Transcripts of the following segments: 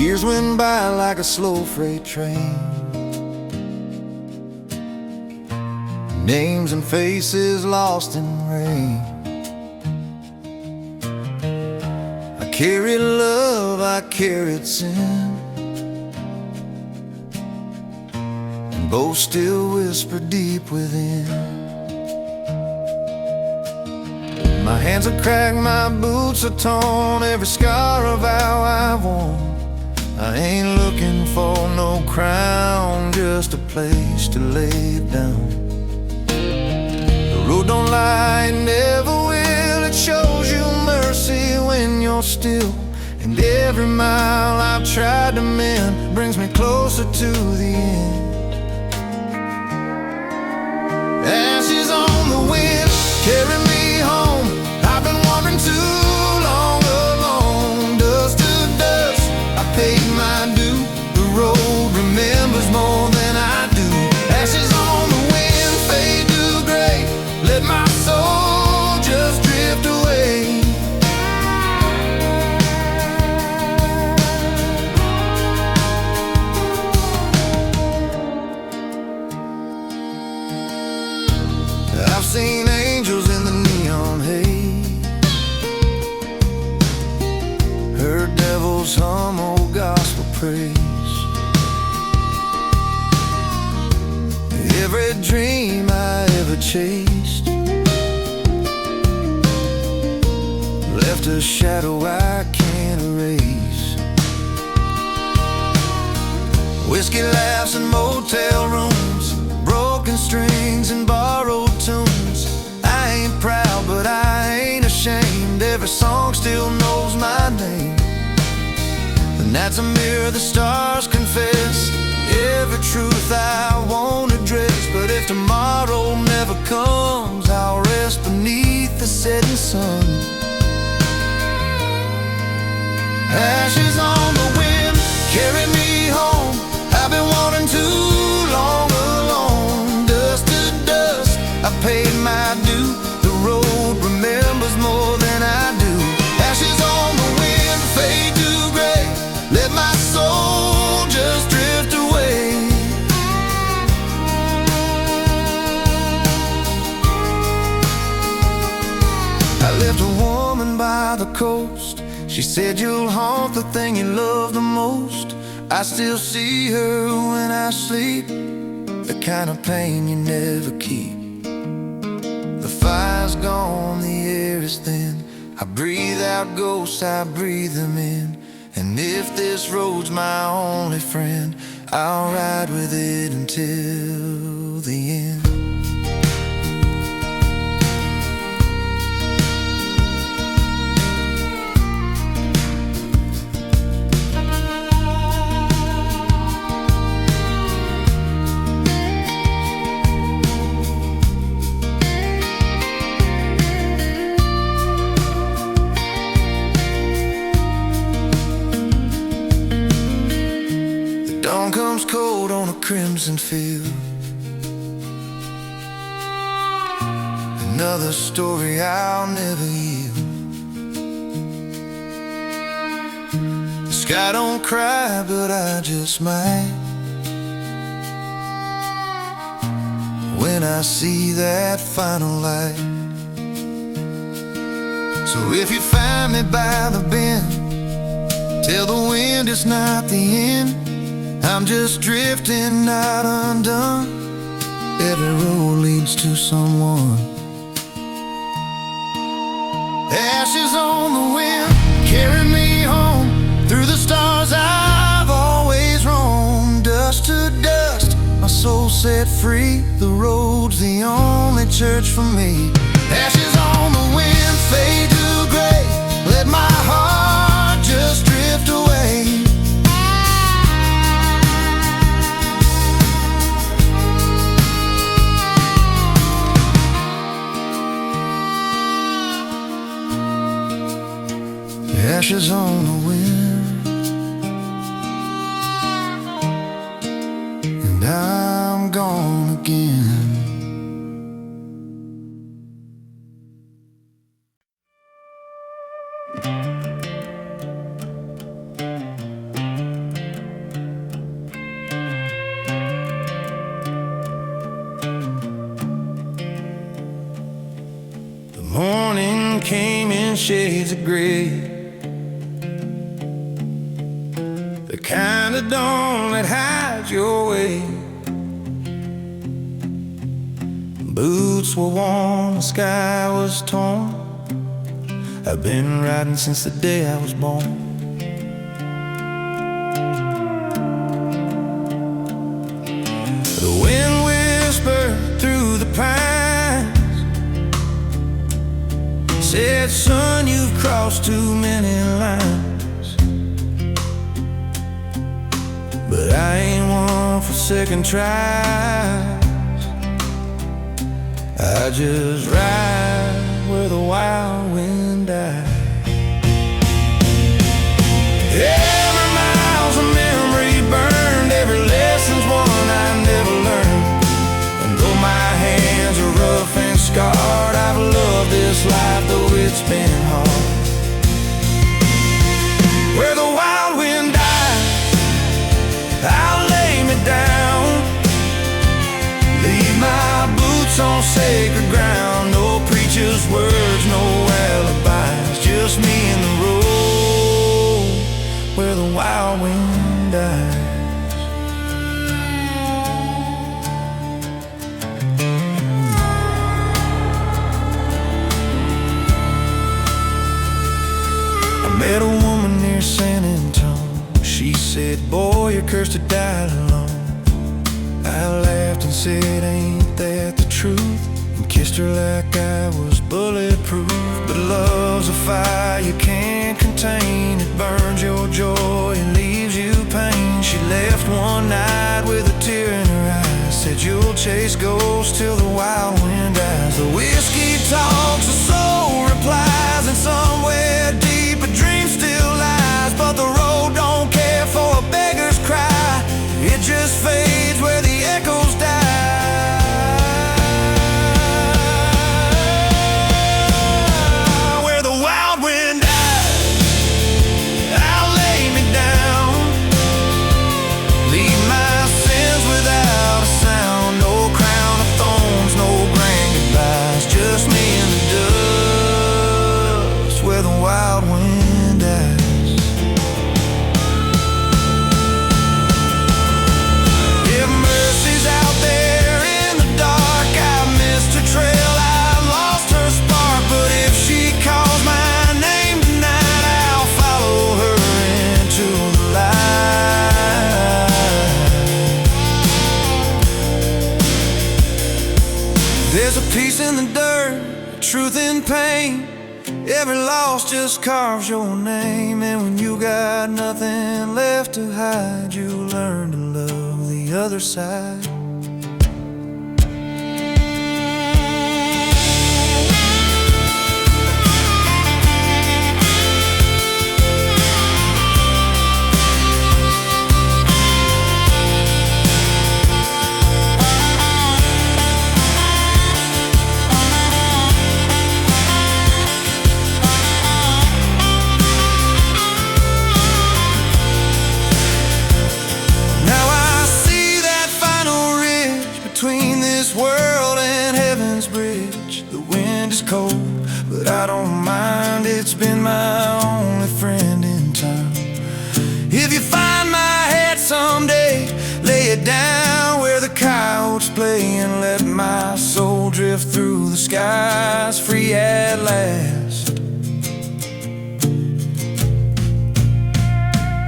Years went by like a slow freight train. Names and faces lost in rain. I carried love, I carried sin, and both still whisper deep within. My hands are cracked, my boots are torn, every scar of how I've worn. I ain't looking for no crown, just a place to lay it down. The road don't lie, it never will. It shows you mercy when you're still. And every mile I've tried to mend brings me closer to the end. Ashes on the wind, carry me home. I've been wandering too long alone. Dust to dust, I paid my due. The road remembers more than I do. Ashes on the wind, fade to gray. Let my soul just drift away. I've seen angels in the neon haze, heard devils hum old gospel praise. Every dream I ever chased left a shadow I can't erase. Whiskey laughs in motel rooms, broken strings and borrowed tunes. I ain't proud, but I ain't ashamed. Every song still knows my name. The night's a mirror, the stars confess every truth I won't address. But if tomorrow never comes, I'll rest beneath the setting sun. Ashes on the wind, carry me home. I've been wanting too long alone. Dust to dust, I paid my due. The road remembers more than I do. Ashes on the wind, fade to gray. Let my soul just drift away. I left a woman by the coast. She said you'll haunt the thing you love the most. I still see her when I sleep, the kind of pain you never keep. The fire's gone, the air is thin. I breathe out ghosts, I breathe them in. And if this road's my only friend, I'll ride with it until the end. Dawn comes cold on a crimson field. Another story I'll never yield. The sky don't cry, but I just might when I see that final light. So if you find me by the bend, tell the wind it's not the end. I'm just drifting, not undone. Every road leads to someone. Ashes on the wind, carry me home. Through the stars I've always roamed. Dust to dust, my soul set free. The road's the only church for me. Ashes on the wind, fade to gray. Let my heart just drift away. Ashes on the wind, and I'm gone again. in shades of gray, the kind of dawn that hides your way. Boots were worn, the sky was torn. I've been riding since the day I was born. The wind whispered through the pines, said, son, you've crossed too many lines. But I ain't one for second tries. I just ride where the wild wind dies. Every mile's a memory burned, every lesson's one I never learned. And though my hands are rough and scarred, I've loved this life, though it's been hard. Where the wild wind dies, I'll lay me down, leave my boots on sacred ground. No preacher's words, no alibis, just me and the road where the wild wind dies. I met a woman near San Antonio. She said, boy, you're cursed to die alone. I laughed and said, ain't that the truth? And kissed her like I was bulletproof. But love's a fire you can't contain. It burns your joy and leaves you pain. She left one night with a tear in her eyes, said you'll chase ghosts till the wild wind dies. The whiskey talks, the soul replies, and somewhere deep a dream still lies. But the road don't care for a beggar's cry, it just fades where the echoes die. Where the wild wind dies, I'll lay me down, leave my sins without a sound. No crown of thorns, no grand goodbyes, just me in the dust where the wild wind dies. Out there in the dark, I missed her trail, I lost her spark. But if she calls my name tonight, I'll follow her into the light. There's a peace in the dirt, a truth in pain. Every loss just carves your name. And when you got nothing left to hide, you learn to love the other side. World and heaven's bridge, the wind is cold, but I don't mind. It's been my only friend in time. If you find my head someday, lay it down where the coyotes play, and let my soul drift through the skies, free at last.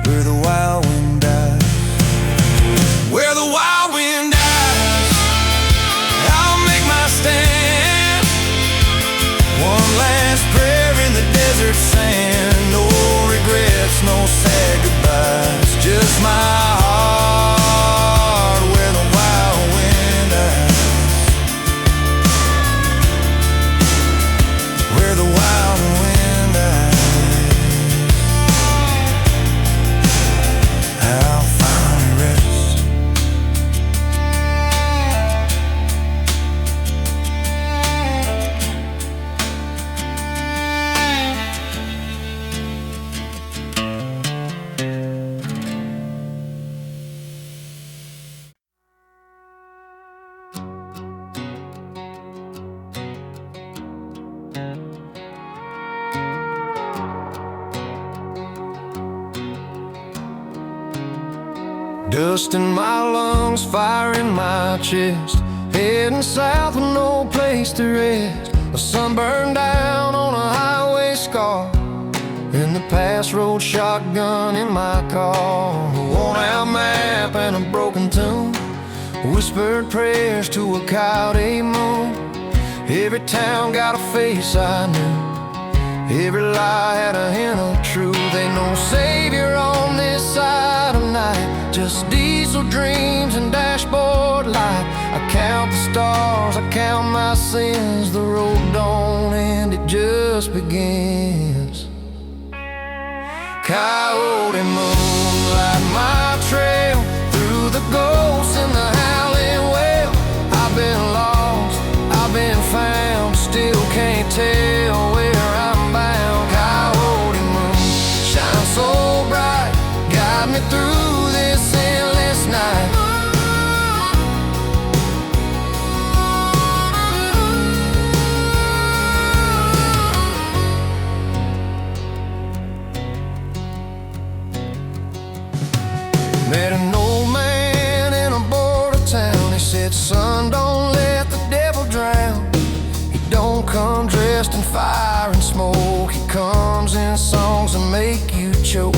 Where the wild wind dies, where the wild wind dies, stand. One last prayer in the desert sand. No regrets, no sad goodbyes, just my heart where the wild wind dies. Where the wild Dust in my lungs, fire in my chest, heading south with no place to rest. A sun burned down on a highway scar, in the past road shotgun in my car. A worn out map and a broken tune, whispered prayers to a coyote moon. Every town got a face I knew, every lie had a hint of truth. Ain't no savior on this side of night, just diesel dreams and dashboard light. I count the stars, I count my sins. The road don't end, it just begins. Coyote moon, light my trail through the ghosts and the howling well. I've been lost, I've been found, still can't tell where I'm bound. Coyote moon, shine so bright, guide me through this endless night. Met an old man in a border town. He said, son, don't let the devil drown. He don't come dressed in fire and smoke, he comes in songs that make you choke.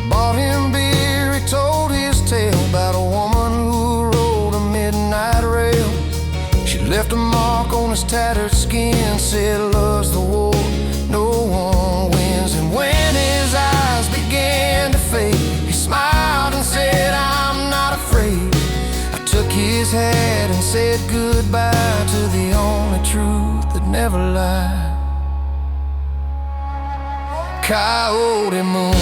Bought him beer, he told his tale about a woman who rode a midnight rail. She left a mark on his tattered skin, said love's the war, no one wins. And when his eyes began to fade, he smiled and said, I'm not afraid. I took his hat and said goodbye to the only truth that never lied. Coyote moon,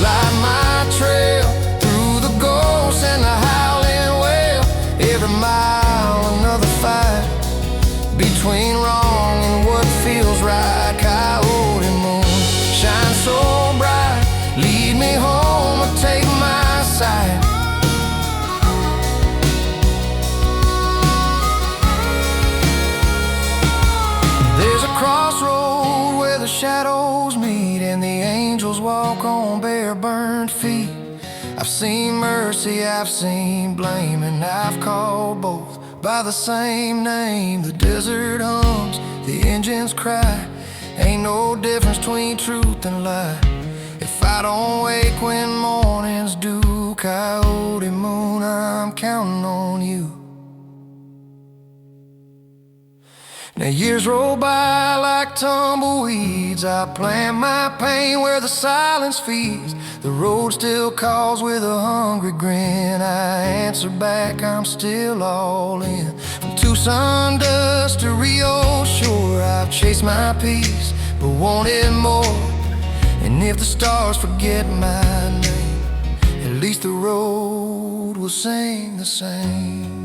light my trail through the ghosts and the howling well. Every mile another fight between wrong and what feels right. Coyote moon, shine so bright, lead me home or take my sight. There's a crossroad where the shadows meet and the angels walk on bare burnt feet. I've seen mercy, I've seen blame, and I've called both by the same name. The desert hums, the engines cry, ain't no difference between truth and lie. If I don't wake when mornings do, coyote moon, I'm counting on you. Now years roll by like tumbleweeds, I plant my pain where the silence feeds. The road still calls with a hungry grin, I answer back, I'm still all in. From Tucson dust to Rio shore, I've chased my peace, but wanted more. And if the stars forget my name, at least the road will sing the same.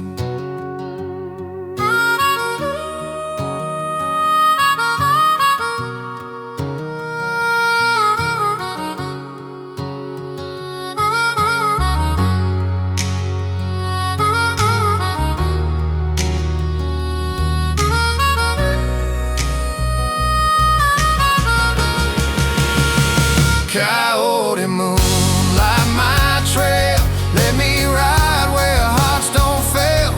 Coyote moon, light my trail, let me ride where hearts don't fail.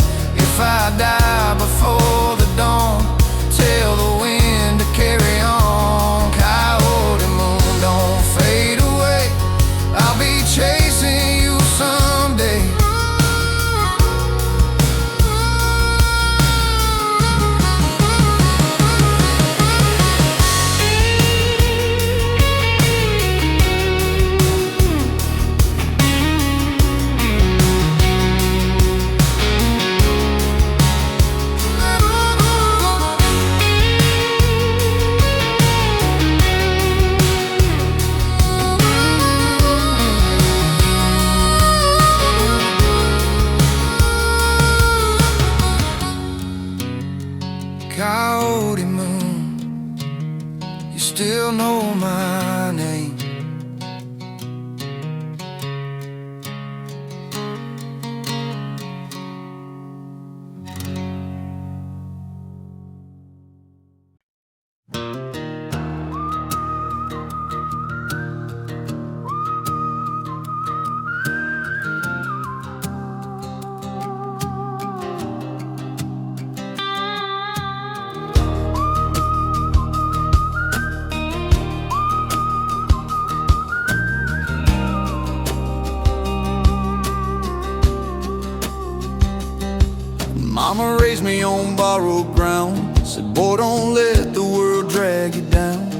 Mama raised me on borrowed ground. Said, boy, don't let the world drag you down.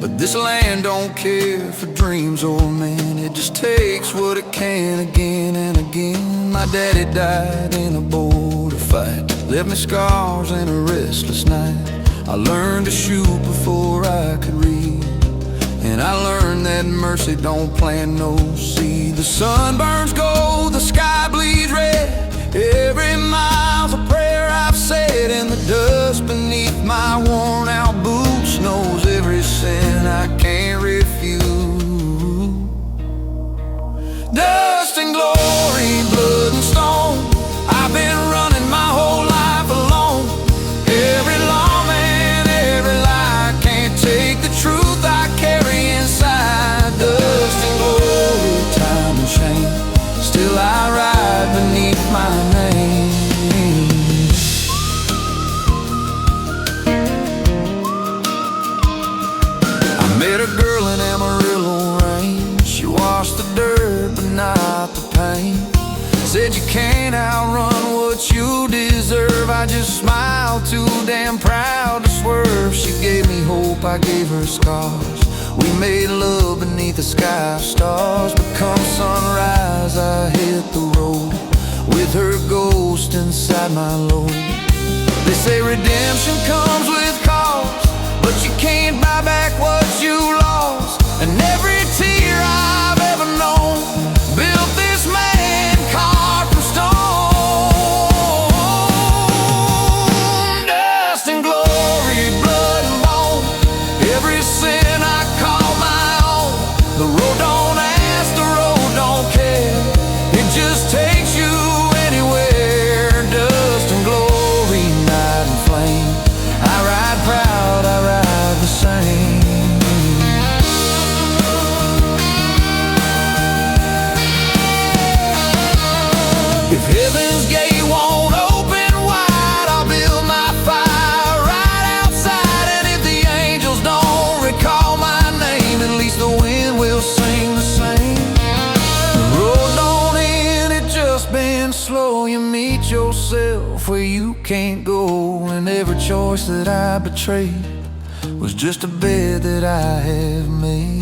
But this land don't care for dreams or men. It just takes what it can again and again. My daddy died in a border fight, left me scars and a restless night. I learned to shoot before I could read, and I learned that mercy don't plant no seed. The sun burns gold, the sky bleeds red. Every mile's a prayer I've said, and the dust beneath my worn out boots knows every sin I can't refuse. Dust and glory, blood and stone, I've been running my whole life alone. Every lawman, every lie can't take the truth I carry inside. Dust and glory, time and shame, still I ride beneath my name. I met a girl in Amarillo rain. She washed the dirt but not the pain. Said you can't outrun what you deserve. I just smiled, too damn proud to swerve. She gave me hope, I gave her scars. We made love beneath the sky of stars. But come sunrise I hit the road with her ghost inside my load. They say redemption comes with cost, but you can't buy back what you lost. And every tear I've ever known built this man carved from stone. Dust and glory, blood and bone, every sin I call my own. The road don't ask, the road don't care, it just takes you anywhere. Dust and glory, night and flame, I ride proud, I ride the same. If heaven's gate won't open wide, I'll build my fire right outside. And if the angels don't recall my name, at least the wind will sing the same. The road don't end, it just bends slow. You meet yourself where you can't go, and every choice that I betrayed was just a bed that I have made.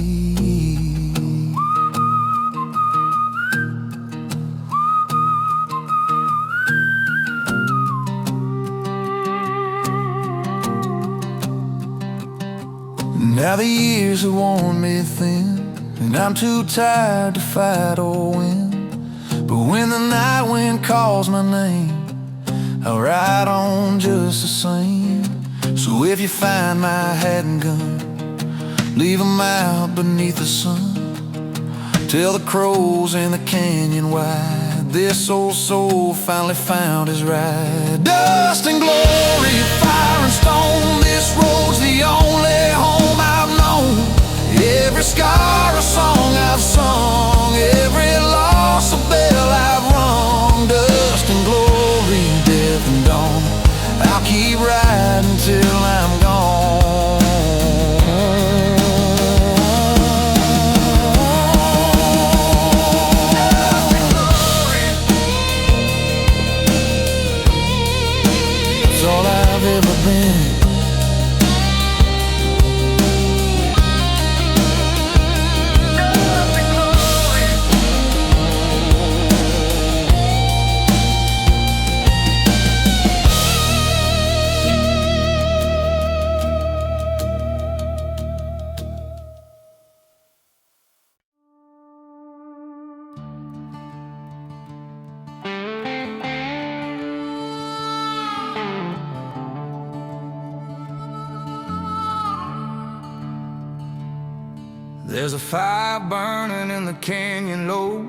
Now the years have worn me thin, and I'm too tired to fight or win. But when the night wind calls my name, I'll ride on just the same. So if you find my hat and gun, leave 'em out beneath the sun. Tell the crows in the canyon wide, this old soul finally found his ride. Dust and glory, fire and stone, this road's the only home I've known. Every scar a song I've sung, every loss a bell I've rung. Dust and glory, death and dawn, I'll keep riding till I'm gone. It's all I've ever been. There's a fire burning in the canyon low,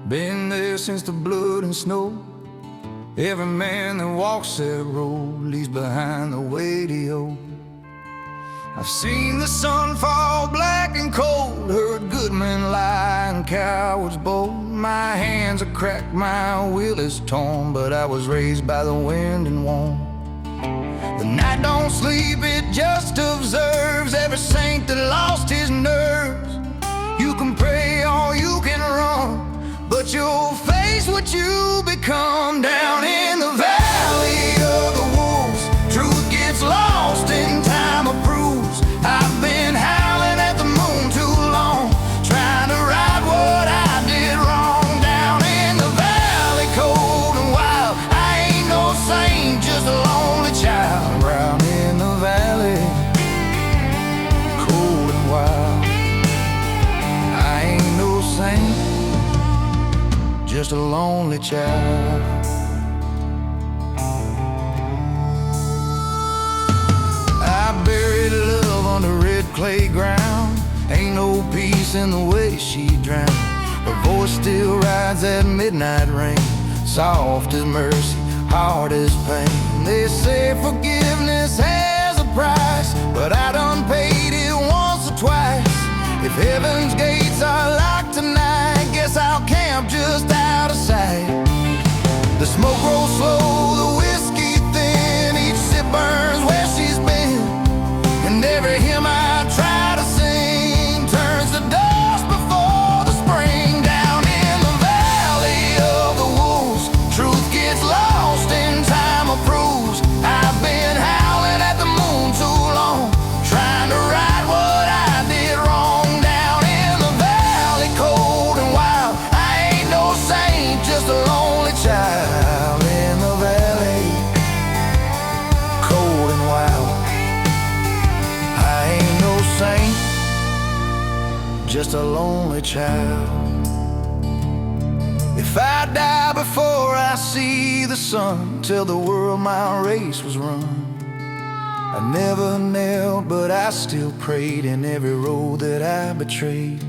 been there since the blood and snow. Every man that walks that road leaves behind the radio. I've seen the sun fall black and cold, heard good men lie and cowards bold. My hands are cracked, my will is torn, but I was raised by the wind and warm. The night don't sleep, it just observes every saint that lost his nerves. You can pray or you can run, but you'll face what you become down in the valley. just a lonely child. I buried love under red clay ground. Ain't no peace in the way she drowned. Her voice still rides that midnight rain, soft as mercy, hard as pain. They say forgiveness has a price, but I done paid it once or twice. If heaven's gates are locked tonight, guess I'll camp just out of sight. The smoke rolls slow, the whiskey thin, each sip burns where she's been, and every hymn I try to sing turns to dust before the spring. Down in the valley of the wolves, truth gets lost and time approves. I've been howling at the moon too long, trying to right what I did wrong. Down in the valley, cold and wild, I ain't no saint, just a lonely child. In the valley, cold and wild, I ain't no saint, just a lonely child. If I die before I see the sun, tell the world my race was run. I never knelt, but I still prayed in every road that I betrayed.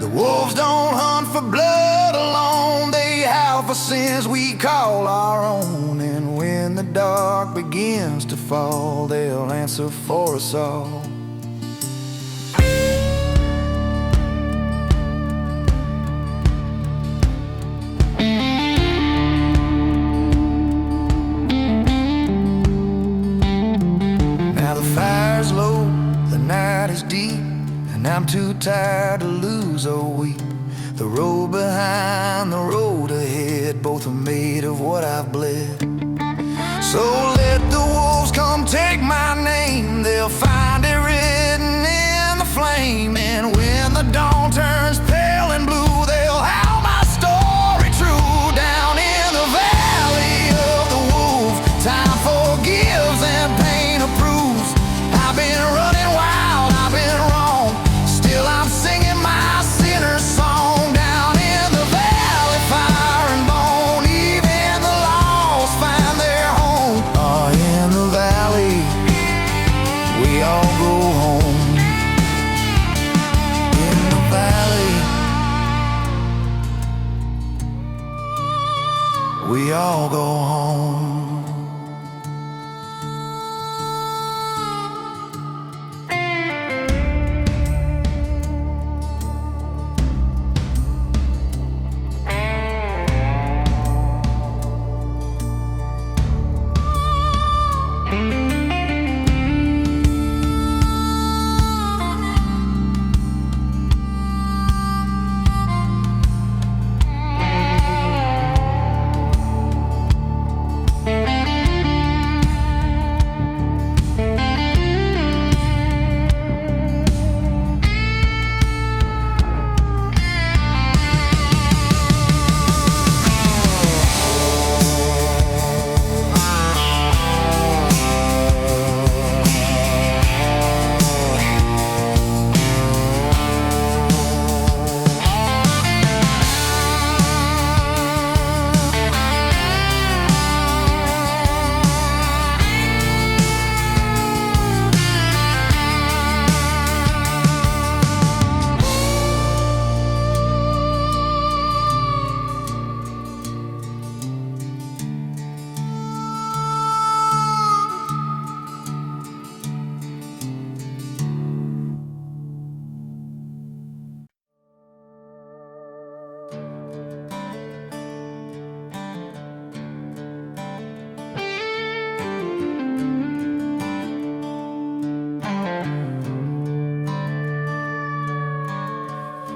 The wolves don't hunt for blood alone, they howl for sins we call our own. And when the dark begins to fall, they'll answer for us all. Now the fire's low, the night is deep, and I'm too tired to lose or weep. The road behind, the road ahead, both are made of what I've bled. So let the wolves come take my name, they'll find it written in the flame. And when the dawn turns pale and blue, they'll howl my story true. Down in the valley of the wolves, time forgives and pain approves. I've been running wild, I've been wrong, still I'm singing my sinner's song. Down in the valley, fire and bone, even the lost find their home. In the valley, we all go home. In the valley, we all go home.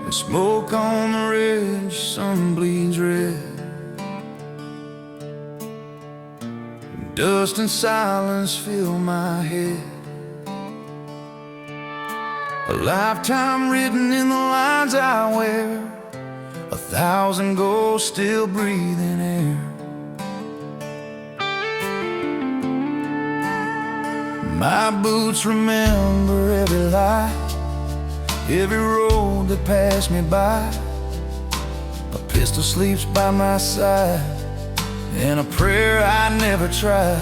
And smoke on the ridge, sun bleeds red, dust and silence fill my head. A lifetime written in the lines I wear, 1,000 ghosts still breathing air. My boots remember every light, every road that passed me by. A pistol sleeps by my side, and a prayer I never tried.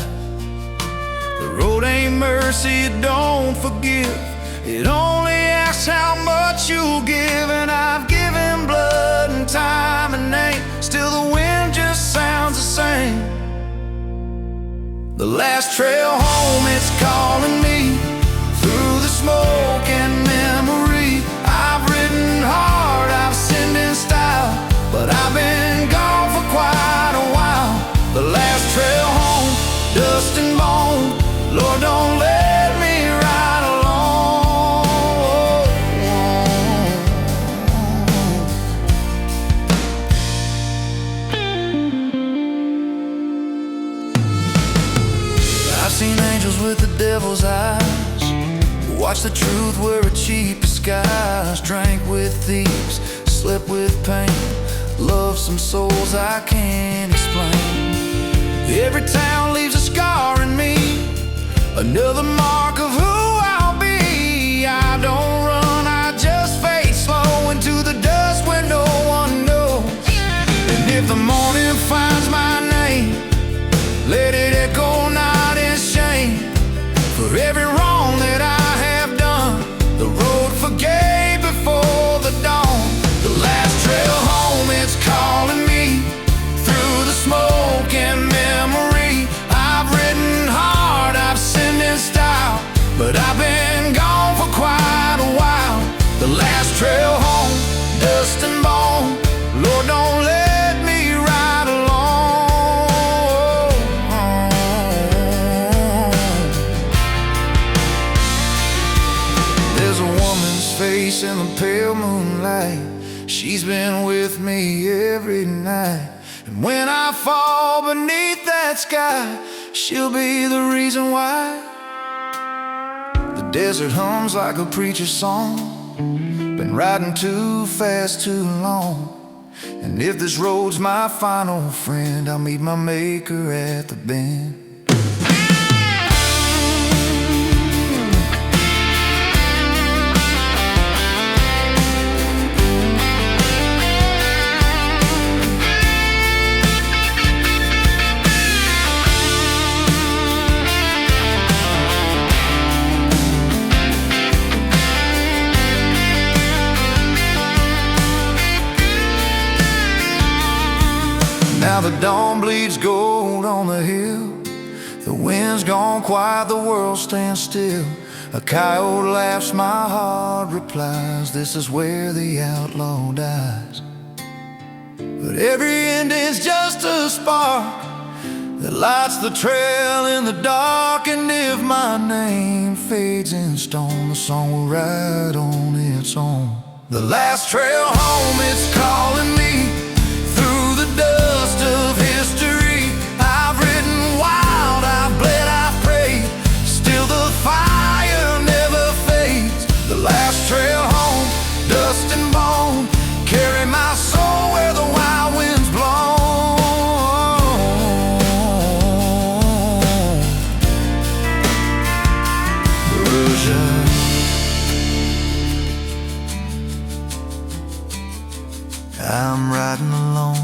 The road ain't mercy, it don't forgive. It only asks how much you'll give. And I've given blood and time and name, still the wind just sounds the same. The last trail home, it's calling me through the smoke and memory. I've ridden hard, I've sinned in style, but I've been gone for quite a while. The last trail home, dust and bone, Lord, don't let me ride alone. I've seen angels with the devil's eyes, watched the truth wear a cheap disguise, drank with thieves, slept with pain, loved some souls I can't explain. Every town leaves a scar in me, another mark of who I'll be. I don't run, I just fade slow into the dust where no one knows. And if the morning finds my name, let it echo not in shame. For every wrong that I have done, the road forgave before the dawn. The last trail home, it's calling me through the smoke and memory. I've ridden hard, I've sinned in style, but I've been gone for quite a while. The last trail home, dust and bone, Lord, don't let me ride alone. There's a woman's face in the pale moonlight, she's been with me every night. And when I fall beneath that sky, she'll be the reason why. The desert hums like a preacher's song, been riding too fast too long. And if this road's my final friend, I'll meet my maker at the bend. Now the dawn bleeds gold on the hill, the wind's gone quiet, the world stands still. A coyote laughs, my heart replies, this is where the outlaw dies. But every ending's just a spark that lights the trail in the dark. And if my name fades in stone, the song will ride on its own. The last trail home, it's calling me through the dust of history. I've ridden wild, I've bled, I've prayed, still the fire never fades. The last trail home, dust and bone, carry my soul where the wild winds blow. I'm riding alone.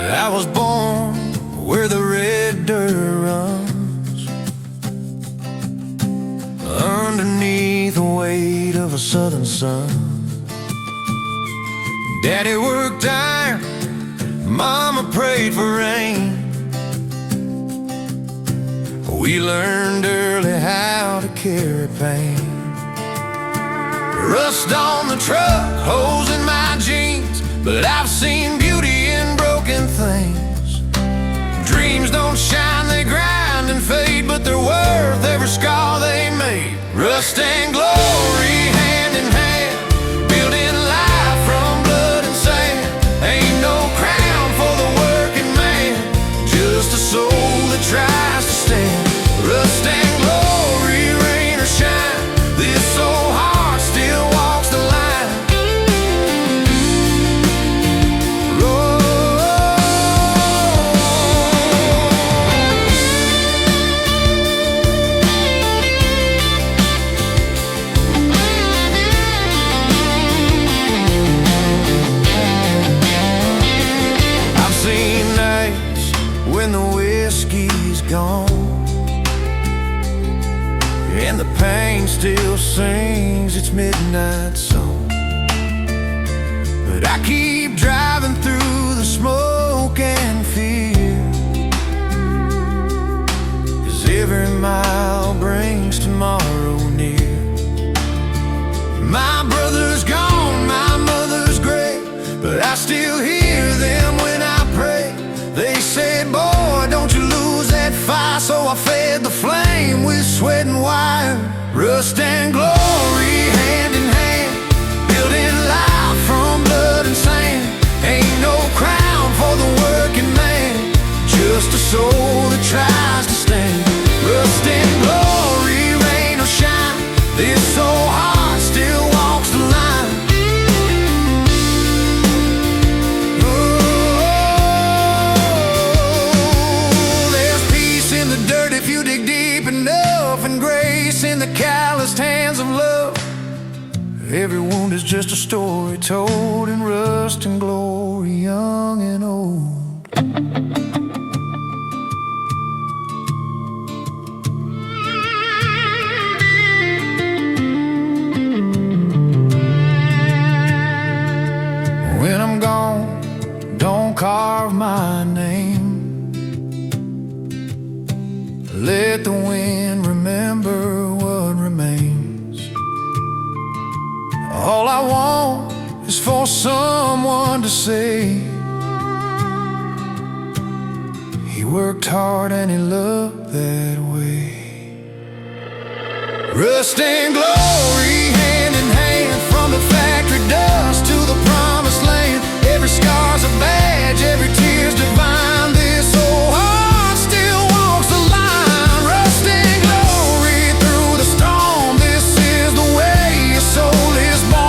I was born where the red dirt runs, underneath the weight of a southern sun. Daddy worked iron, Mama prayed for rain. We learned early how to carry pain. Rust on the truck, holes in my jeans, but I've seen beauty in broken things. Dreams don't shine, they grind and fade, but they're worth every scar they made. Rust and glory, hand in hand, building life from blood and sand. Ain't no crack gone, and the pain still sings its midnight song. But I keep driving through the smoke and fear, 'cause every mile brings tomorrow near. My brother's gone, my mother's gray, but I still hear them when I pray. They said, boy, don't you lose that fire. So I fed the flame with sweat and wire. Rust and glory, hand in hand, building life from blood and sand. Ain't no crown for the working man, just a soul that tries to stand. Rust and glory, rain or shine, this old heart still walks the line. Oh, there's peace in the dirt if you dig deep enough, and grace in the calloused hands of love. Every wound is just a story told in rust and glory, young and old. When I'm gone, don't carve my name. Let the wind remember what remains. All I want is for someone to say, he worked hard and he loved that way. Rust and glory, hand in hand, from the factory dust to the promised land. Every scar's a badge, every tear's divine. This old heart still walks the line. Rust and glory through the storm, this is the way your soul is born.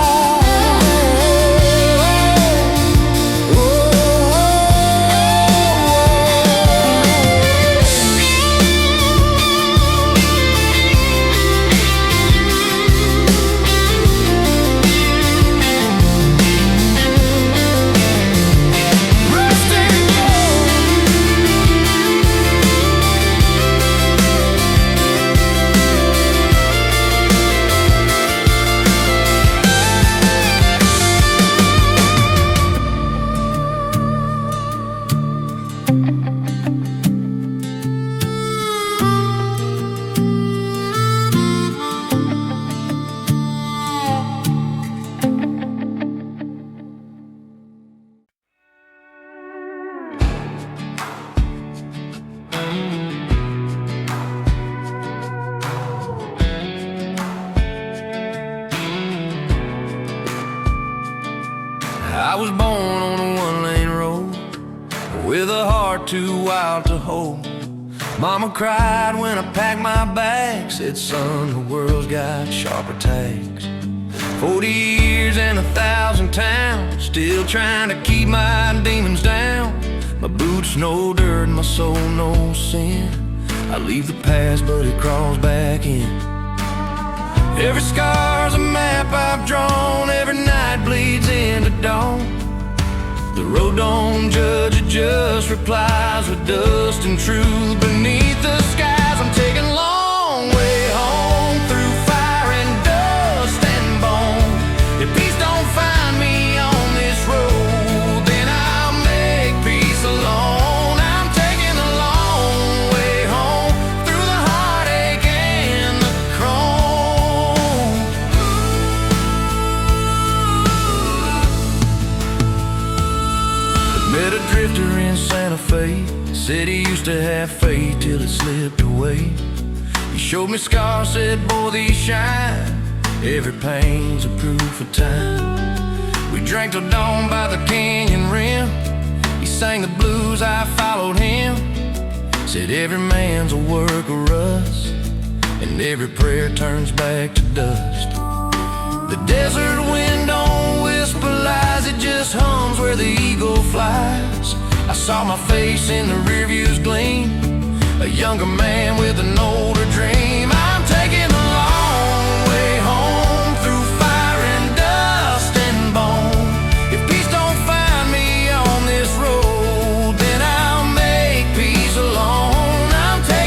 I was born on a one-lane road with a heart too wild to hold. Mama cried when I packed my bag, said, son, the world's got sharper tags. 40 years and 1,000 towns, still trying to keep my demons down. My boots no dirt, my soul no sin. I leave the past, but it crawls back in. Every scar's a map I've drawn, every night bleeds into dawn. The road don't judge, it just replies with dust and truth beneath the skies. I'm taking a long way home through fire and dust and bone. If peace don't find me on this road, then I'll make peace alone. I'm taking a long way home through the heartache and the chrome. Met a drifter in Santa Fe, said he used to have faith till it slipped away. He showed me scars, said, boy, these shine. Every pain's a proof of time. We drank till dawn by the canyon rim. He sang the blues, I followed him. Said every man's a work of rust, and every prayer turns back to dust. The desert wind don't whisper lies, it just hums where the eagle flies. I saw my face in the rear view's gleam, a younger man with an older dream. I'm taking a long way home through fire and dust and bone. If peace don't find me on this road, then I'll make peace alone. I'm taking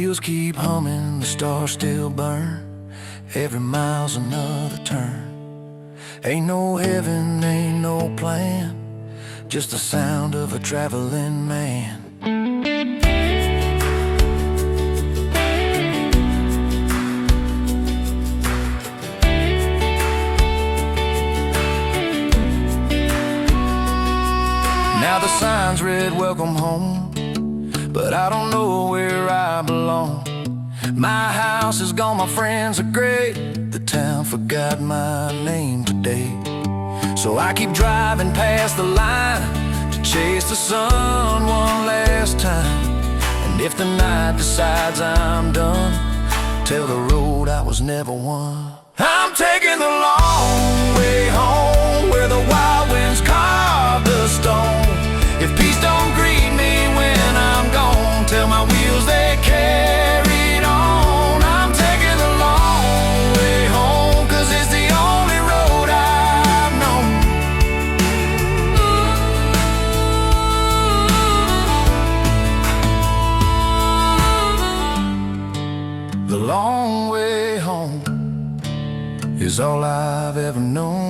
wheels keep humming, the stars still burn. Every mile's another turn. Ain't no heaven, ain't no plan, just the sound of a traveling man. Now the signs read welcome home, but I don't know where I belong. My house is gone, my friends are great, the town forgot my name today. So I keep driving past the line to chase the sun one last time. And if the night decides I'm done, tell the road I was never one. I'm taking the long way home, where the wild winds carve the stone. If peace don't greet me when I'm gone, tell my wheels they carried on. I'm taking the long way home, 'cause it's the only road I've known. The long way home is all I've ever known.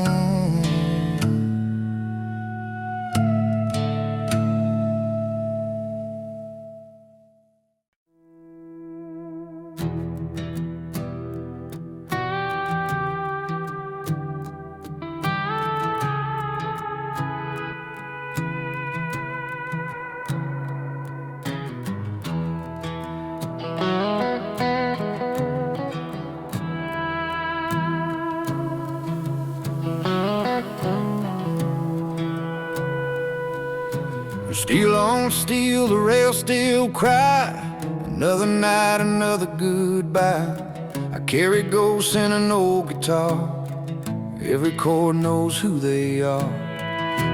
Steel on steel, the rails still cry. Another night, another goodbye. I carry ghosts in an old guitar. Every chord knows who they are.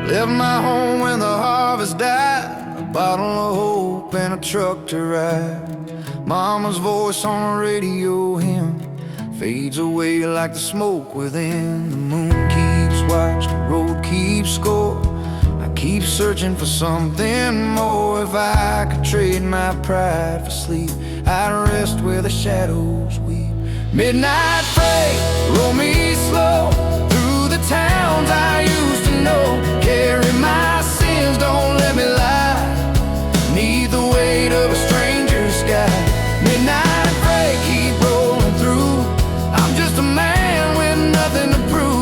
Left my home when the harvest died, a bottle of hope and a truck to ride. Mama's voice on the radio hymn fades away like the smoke within. The moon keeps watch, the road keeps score. Keep searching for something more. If I could trade my pride for sleep, I'd rest where the shadows weep. Midnight freight, roll me slow through the towns I used to know. Carry my sins, don't let me lie, need the weight of a stranger's sky. Midnight freight, keep rolling through. I'm just a man with nothing to prove.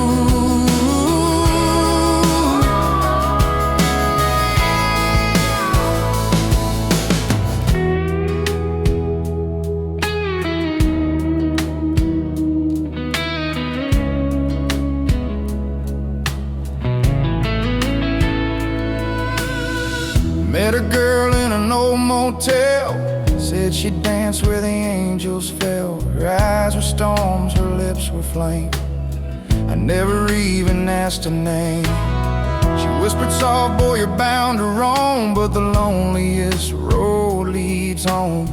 Met a girl in an old motel, said she danced where the angels fell. Her eyes were storms, her lips were flame. I never even asked her name. She whispered soft, boy, you're bound to roam, but the loneliest road leads home.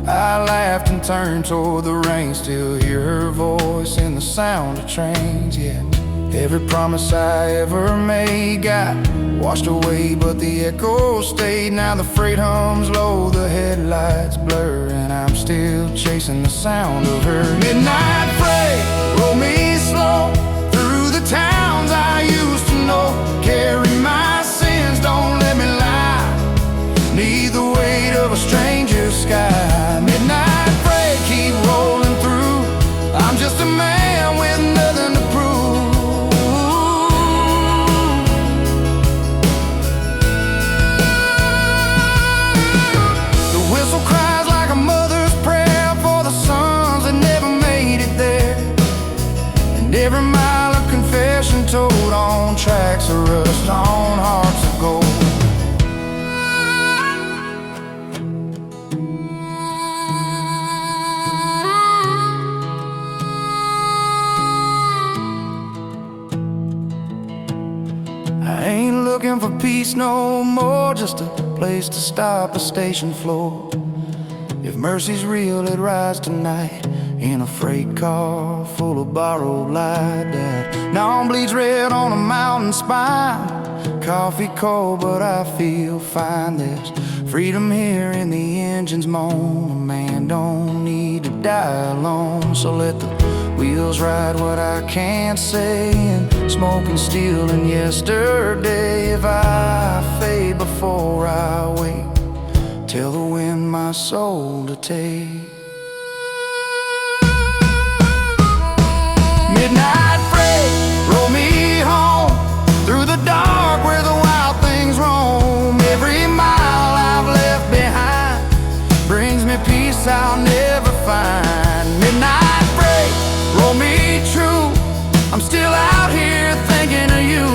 I laughed and turned toward the rain, still hear her voice in the sound of trains, yeah. Every promise I ever made got washed away, but the echo stayed. Now the freight hums low, the headlights blur, and I'm still chasing the sound of her. Midnight freight, roll me slow through the towns I used to know. Carry my sins, don't let me lie, need the weight of a stranger's sky. Midnight freight, keep rolling through. I'm just a man with nothing to prove. Every mile of confession told on tracks of rust, on hearts of gold. I ain't looking for peace no more, just a place to stop, a station floor. If mercy's real, it rides tonight in a freight car full of borrowed light that now bleeds red on a mountain spine. Coffee cold, but I feel fine. There's Freedom here in the engines moan. A man don't need to die alone. So let the wheels ride what I can't say, and smoking steel in yesterday. If I fade before I wake, tell the wind my soul to take. Midnight freight, roll me home through the dark where the wild things roam. Every mile I've left behind brings me peace I'll never find. Midnight freight, roll me true, I'm still out here thinking of you.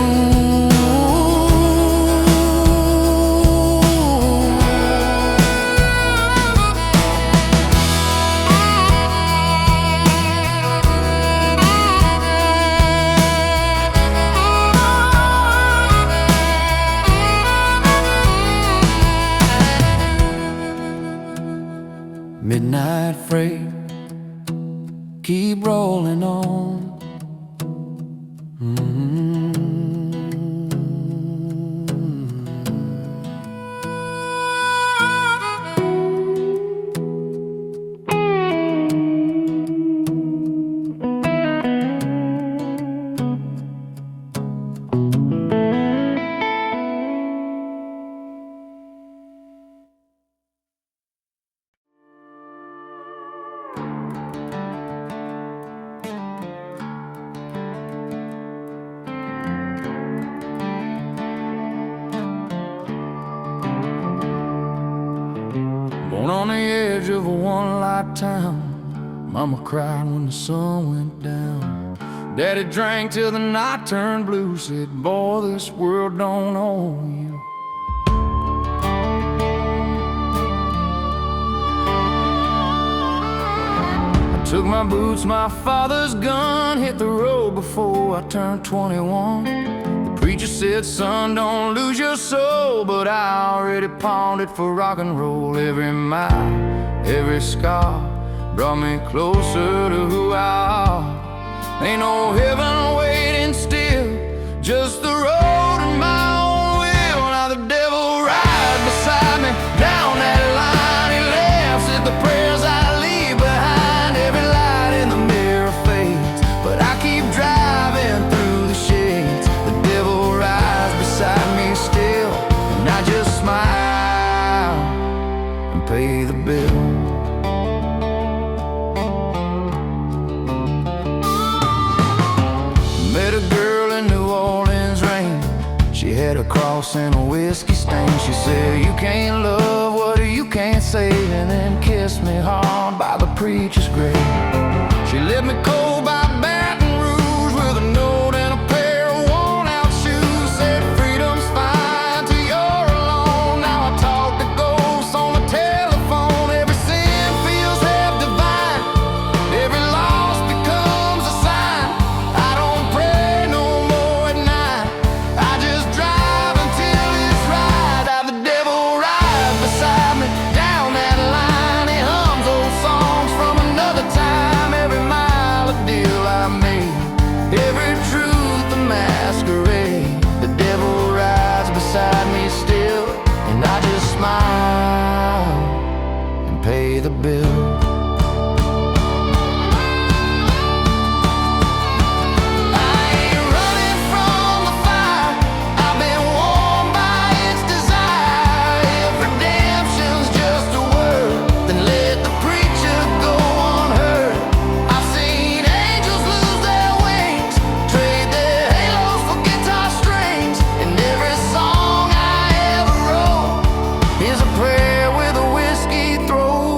Midnight freight, keep rolling on. Born on the edge of a one-light town, Mama cried when the sun went down. Daddy drank till the night turned blue, said, boy, this world don't owe you. I took my boots, my father's gun, hit the road before I turned 21. Preacher said, son, don't lose your soul, but I already pawned it for rock and roll. Every mile, every scar brought me closer to who I are. Ain't no heaven waiting still, just the road and my own will. Now the devil rides beside me down that line. He laughs at the prayers I leave behind. Every light in the mirror fades, but I keep driving through the shades. The devil rides beside me still, and I just smile and pay the bill. Met a girl in New Orleans rain. She had a cross and a whiskey stain. She said, you can't love what you can't say, and then kissed me hard by the preacher's grave. She left me cold by Baton Rouge with a note and a pair of worn-out shoes. Said freedom's fine till you're alone. Now I talk to ghosts on the telephone. Every sin feels half divine, every loss becomes a sign. I don't pray no more at night, I just drive until it's right. Now the devil rides beside me down that line. He hums old songs from another time. Every mile a deal I made, every truth a masquerade. The devil rides beside me still, and I just smile and pay the bill. I ain't running from the fire, I've been warmed by its desire. If redemption's just a word, then let the preacher go unheard. I've seen angels lose their wings, trade their halos for guitar strings, and every song I ever wrote is a prayer with a whiskey throat.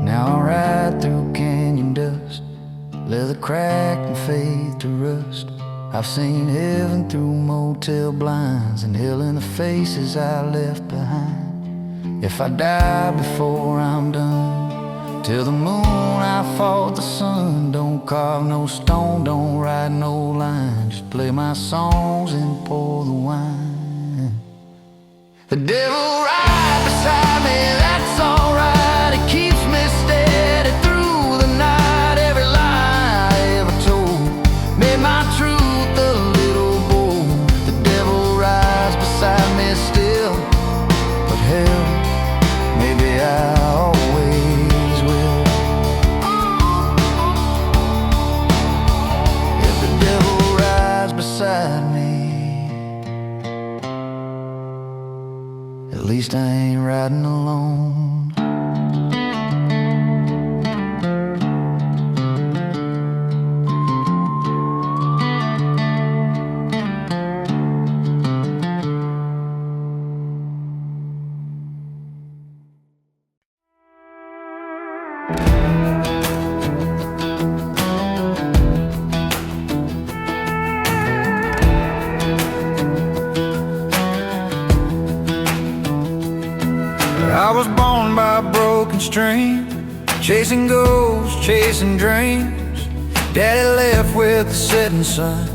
Now I ride through canyon dust, leather cracked and fade to rust. I've seen heaven through motel blinds, and hell in the faces I left behind. If I die before I'm done, till the moon I fought the sun. Don't carve no stone, don't write no line, just play my songs and pour the wine. The devil rides beside beside me, that's alright. It keeps me steady through the night. Every lie I ever told made my truth a little bold. The devil rides beside me still, but hell, maybe I always will. If the devil rides beside me, at least I ain't riding alone. I was born by a broken stream, chasing ghosts, chasing dreams. Daddy left with the setting sun.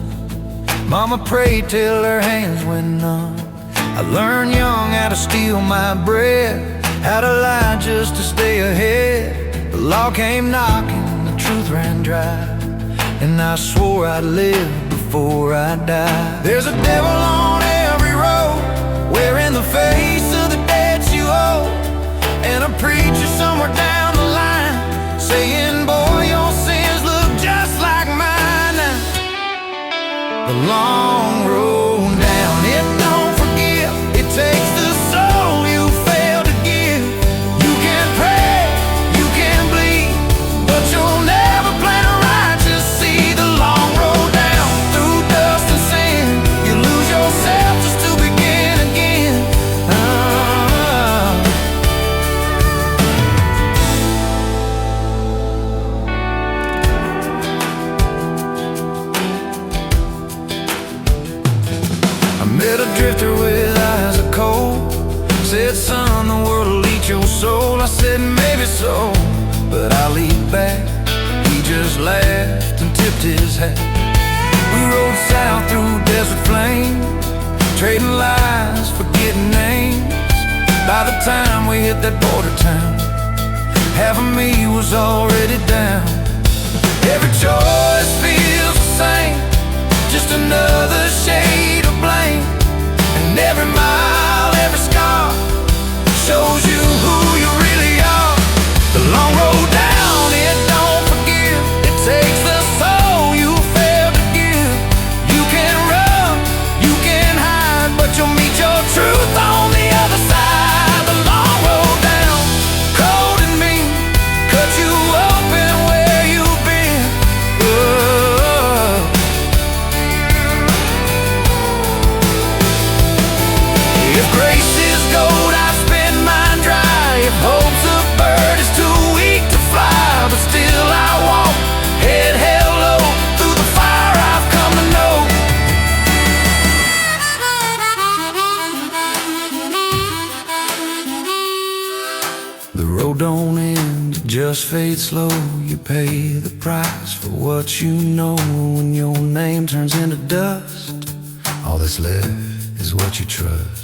Mama prayed till her hands went numb. I learned young how to steal my bread, how to lie just to stay ahead. The law came knocking, the truth ran dry, and I swore I'd live before I die. There's a devil on every road, wearing the face of the debts you owe, and a preacher somewhere down the line saying, boy, your sins look just like mine now. The long road down, it don't forgive. It takes the soul you failed to give. You can pray, you can bleed, but you'll never plan a righteous seed. The long road down through dust and sin, you lose yourself just to begin again. I met a drifter with eyes of coal. Said, son, the world will eat your soul. I said, maybe so, but I'll eat back. He just laughed and tipped his hat. We rode south through desert flames, trading lies, forgetting names. By the time we hit that border town, half of me was already down. Every choice feels the same, just another shade of blame. And every mile, every scar shows you who you really are. The long road down, it don't forgive. It takes the soul you failed to give. You can run, you can hide, but you'll meet your truth on the other side. The long road down, cold and mean, cut you open where you've been. If grace is gold, I spend mine dry. If hope's a bird, it's too weak to fly. But still I walk, head held low, through the fire I've come to know. The road don't end, it just fades slow. You pay the price for what you know. When your name turns into dust, all that's left is what you trust.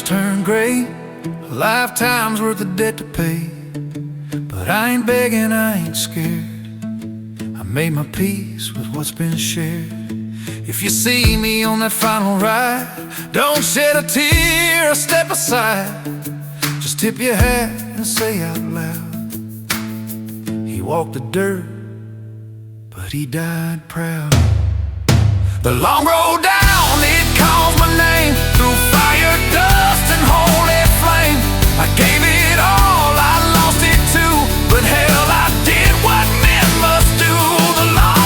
Turn gray, a lifetime's worth of debt to pay. But I ain't begging, I ain't scared. I made my peace with what's been shared. If you see me on that final ride, don't shed a tear or step aside. Just tip your hat and say out loud, he walked the dirt, but he died proud. The long road down, it calls my name, through fire, dust, and holy flame. I gave it all, I lost it too, but hell, I did what men must do. The long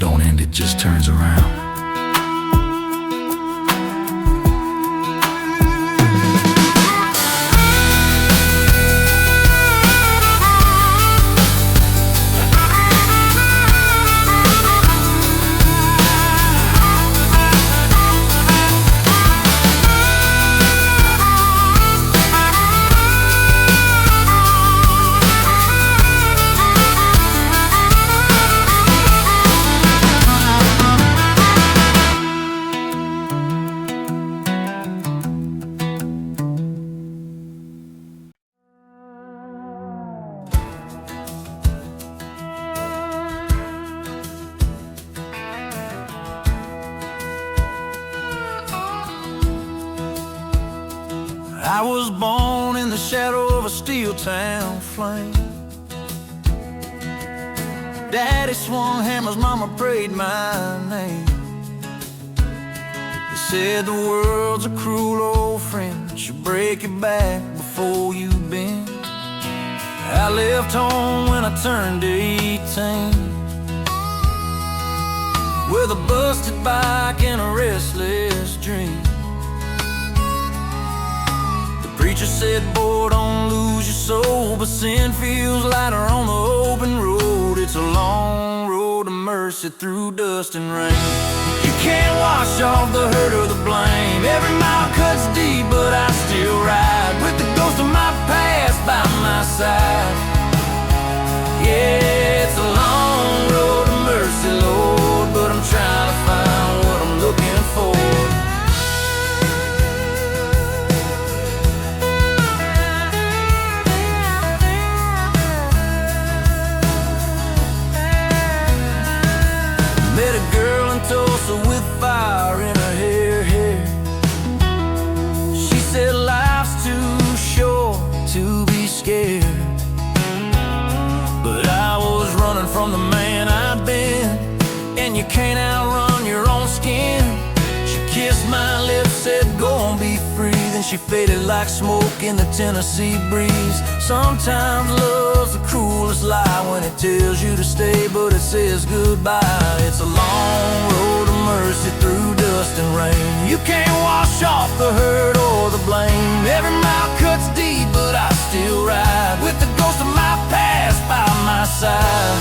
don't end, it just turns around. I was born in the shadow of a steel town flame. Daddy swung hammers, mama prayed my name. They said the world's a cruel old friend, she'll break your back before you bend. I left home when I turned 18, with a busted bike and a restless dream. Preacher said, boy, don't lose your soul, but sin feels lighter on the open road. It's a long road to mercy through dust and rain. You can't wash off the hurt or the blame. Every mile cuts deep, but I still ride with the ghost of my past by my side. Yeah, it's a long road to mercy, Lord, but I'm trying to find what I'm looking for. Met a girl in Tulsa with fire in her hair. She said life's too short to be scared, but I was running from the man I'd been, and you can't outrun your own skin. She kissed my lips, said go and be free, then she faded like smoke in the Tennessee breeze. Sometimes love's the cruelest lie, when it tells you to stay but it says goodbye. It's a long road to mercy through dust and rain. You can't wash off the hurt or the blame. Every mile cuts deep, but I still ride with the ghost of my past by my side.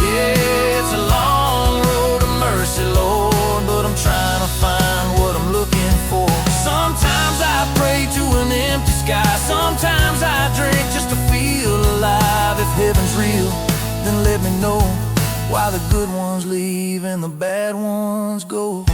Yeah, it's a long road to mercy, Lord, but I'm trying to find what I'm looking for. Sometimes I pray to an empty sky, sometimes I drink just to feel alive. If heaven's real, then let me know why the good ones leave and the bad ones go.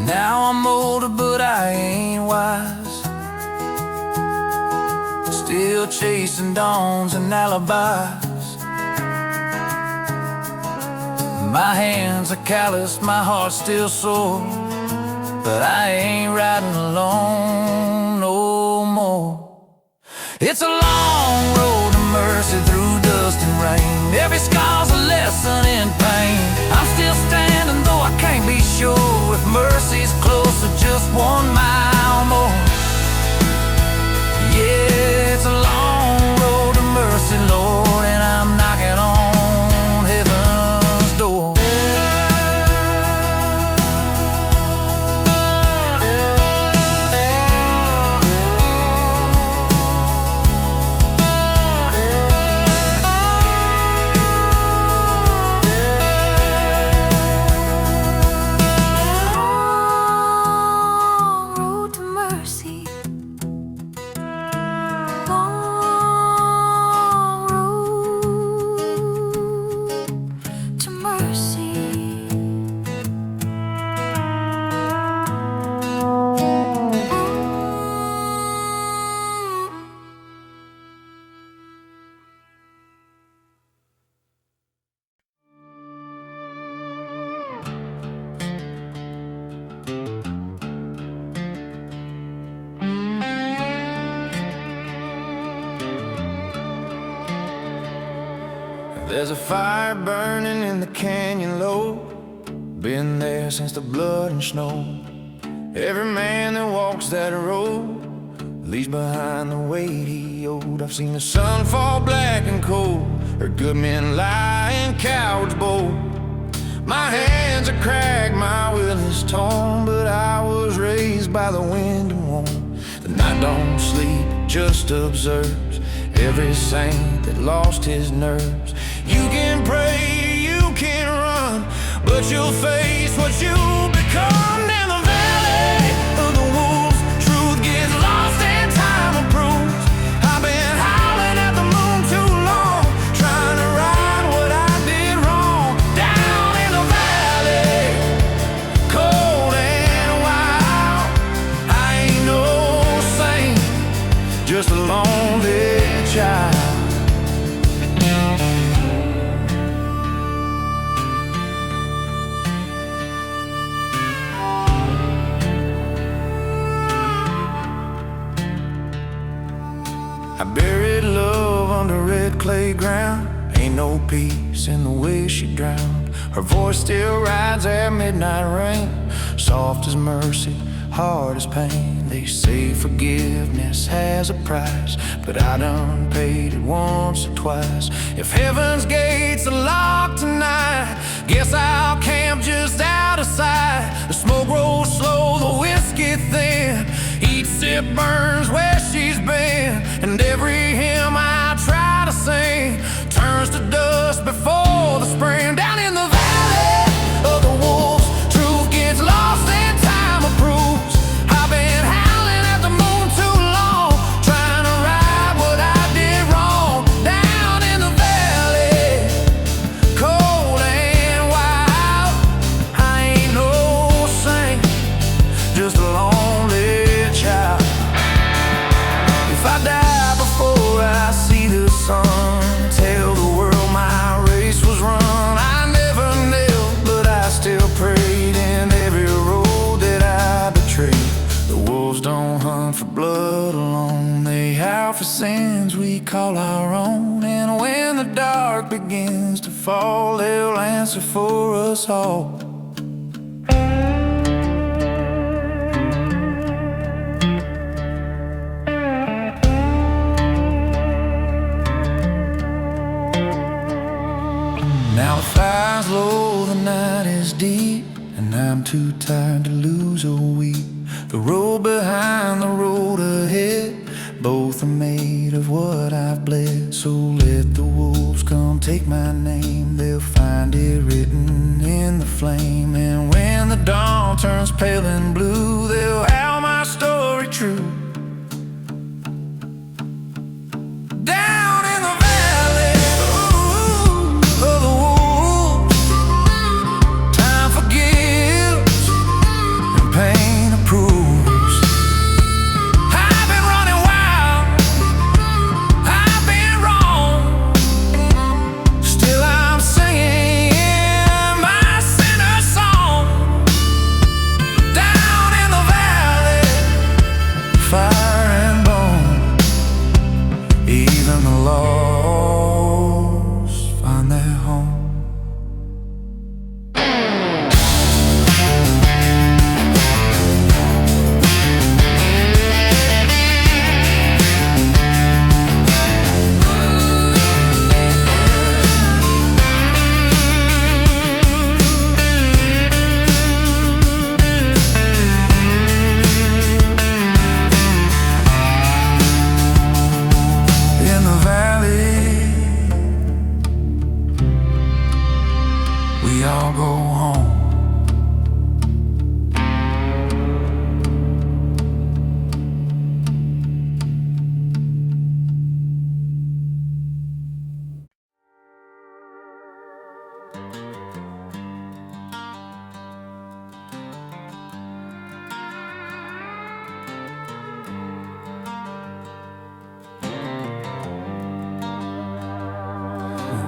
Now I'm older, but I ain't wise, still chasing dawns and alibis. My hands are calloused, my heart's still sore, but I ain't riding alone no more. It's a long road to mercy through dust and rain. Every scar's a lesson in pain. I'm still standing though I can't be sure if mercy's close or just 1 mile more. Yeah, it's a long road to mercy, Lord, and I'm knocking on heaven's door. There's a fire burning in the canyon low, been there since the blood and snow. Every man that walks that road leaves behind the weight he owed. I've seen the sun fall black and cold, heard good men lie and cowards bold. My hands are cracked, my will is torn, but I was raised by the wind and warm. The night don't sleep, it just observes every saint that lost his nerves. You can pray, you can run, but you'll face what you become. In the valley of the wolves, truth gets lost and time approves. I've been howling at the moon too long, trying to right what I did wrong. Down in the valley, cold and wild, I ain't no saint, just a lonely child. I buried love under red clay ground. Ain't no peace in the way she drowned. Her voice still rides at midnight rain, soft as mercy, hard as pain. They say forgiveness has a price, but I done paid it once or twice. If heaven's gates are locked tonight, guess I'll camp just out of sight. The smoke rolls slow, the whiskey thin, each sip burns where she's been, and every hymn I try to sing turns to dust before the spring. Down in the valley of the wolves, truth gets lost and time approves. I've been howling at the moon too long, trying to right what I did wrong. Down in the valley, cold and wild, I ain't no saint, just a lonely child. If I die before I see the sun, tell the world my race was run. I never knelt, but I still prayed in every road that I betrayed. The wolves don't hunt for blood alone, they howl for sins we call our own. And when the dark begins to fall, they'll answer for us all. Now the fire's low, the night is deep, and I'm too tired to lose or weep. The road behind, the road ahead, both are made of what I've bled. So let the wolves come take my name, they'll find it written in the flame. And when the dawn turns pale and blue, they'll howl my story true. Down in the valley of the wolves, time forgives and pain approves. I've been running wild, I've been wrong, still I'm singing my sinner song. Down in the valley, fire and bone, even the lost find their home. In the valley, we all go home.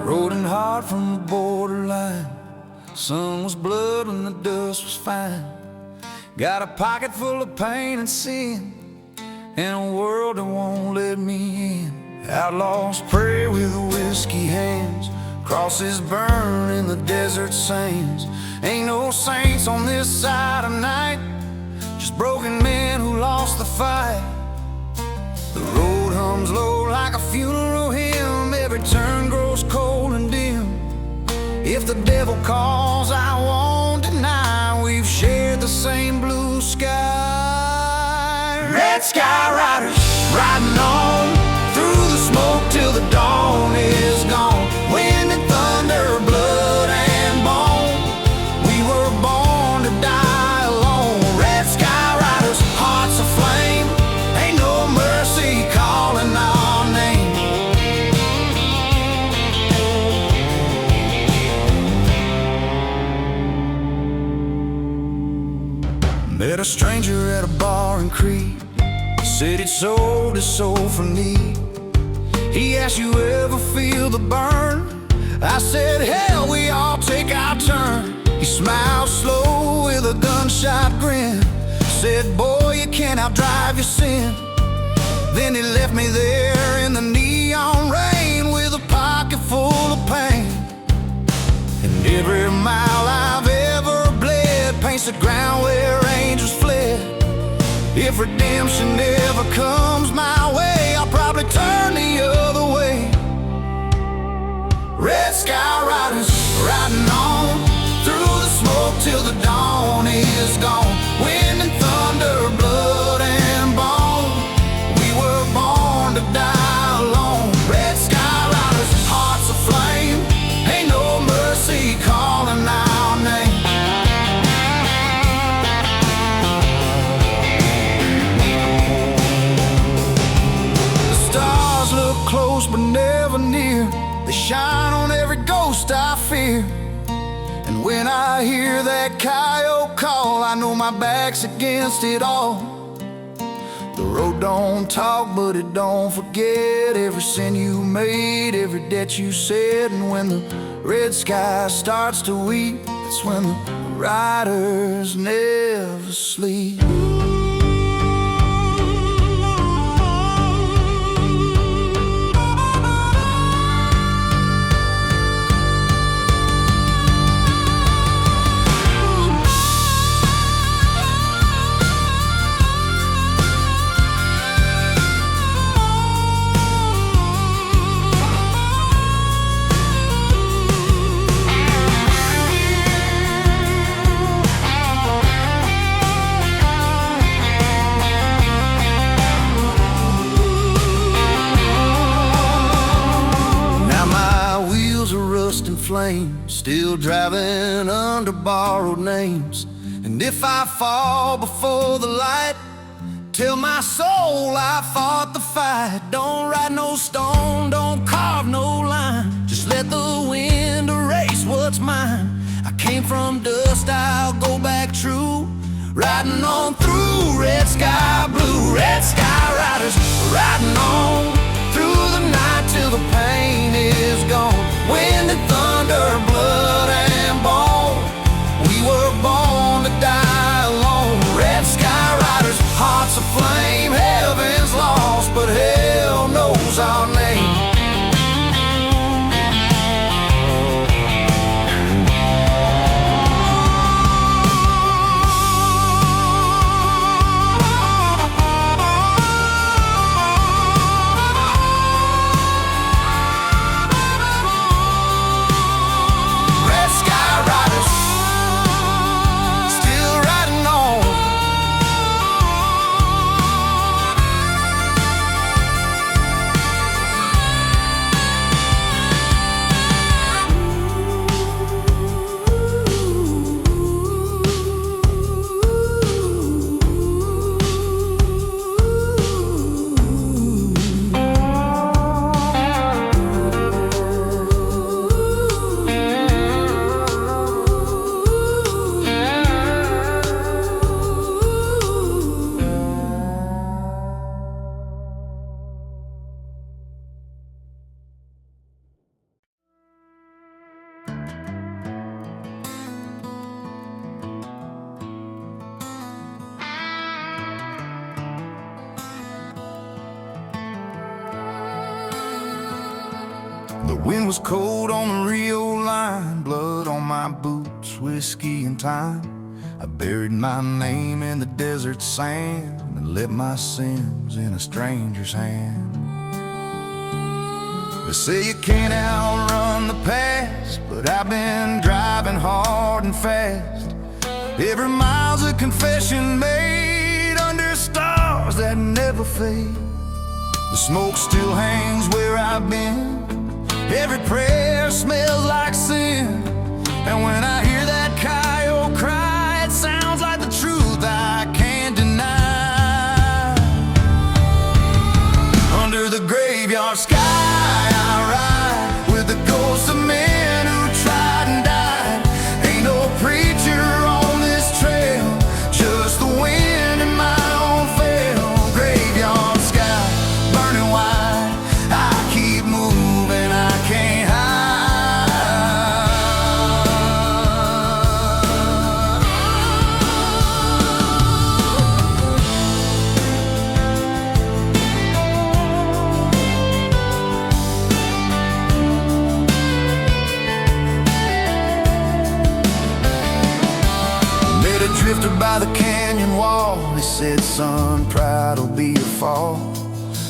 Rolling hard from the borderline, sun was blood when the dust was fine. Got a pocket full of pain and sin, and a world that won't let me in. Outlaws pray with whiskey hands, Crosses burn in the desert sands. Ain't no saints on this side of night, just broken men who lost the fight. The road hums low like a funeral hymn. Every turn grows cold and dim. If the devil calls, I won't deny. We've shared the same blue sky. Red sky riders riding on through the smoke till the dawn is gone. Wind and thunder, blood and bone. We were born to die alone. Red sky riders, hearts aflame. Ain't no mercy calling our name. Met a stranger at a bar in Crete. Said he'd sold his soul for need. He asked, you ever feel the burn? I said, hell, we all take our turn. He smiled slow with a gunshot grin. Said, boy, you can't outdrive your sin. Then he left me there in the neon rain with a pocket full of pain. And every mile I've ever bled paints the ground where angels fled. If redemption never comes my way, I'll probably turn the other way. Red sky riders riding on through the smoke till the dawn is gone. Wind and thunder, blood and bone. We were born to die alone. Red sky riders, hearts aflame. Ain't no mercy calling our name. Close but never near. They shine on every ghost I fear. And when I hear that coyote call, I know my back's against it all. The road don't talk, but it don't forget every sin you made, every debt you said. And when the red sky starts to weep, that's when the riders never sleep. Flame, still driving under borrowed names. And if I fall before the light, tell my soul I fought the fight. Don't write no stone, don't carve no line. Just let the wind erase what's mine. I came from dust, I'll go back true. Riding on through red sky blue. Red sky riders riding on through the night till the pain is gone. Wind and thunder, blood and bone. We were born to die alone. Red sky riders, hearts aflame. Heaven's lost, but hell knows our name. The wind was cold on the Rio line, blood on my boots, whiskey and time. I buried my name in the desert sand and left my sins in a stranger's hand. They say you can't outrun the past, but I've been driving hard and fast. Every mile's a confession made under stars that never fade. The smoke still hangs where I've been. Every prayer smells like sin. And when I hear that coyote cry, it sounds like the truth I can't deny. Under the graveyard sky I ride, with the ghosts of men who tried and died. Ain't no preacher on this trail, just the wind in my own veil. Graveyard sky burning wide, I keep moving, I can't drifter by the canyon wall. He said, son, pride'll be your fall.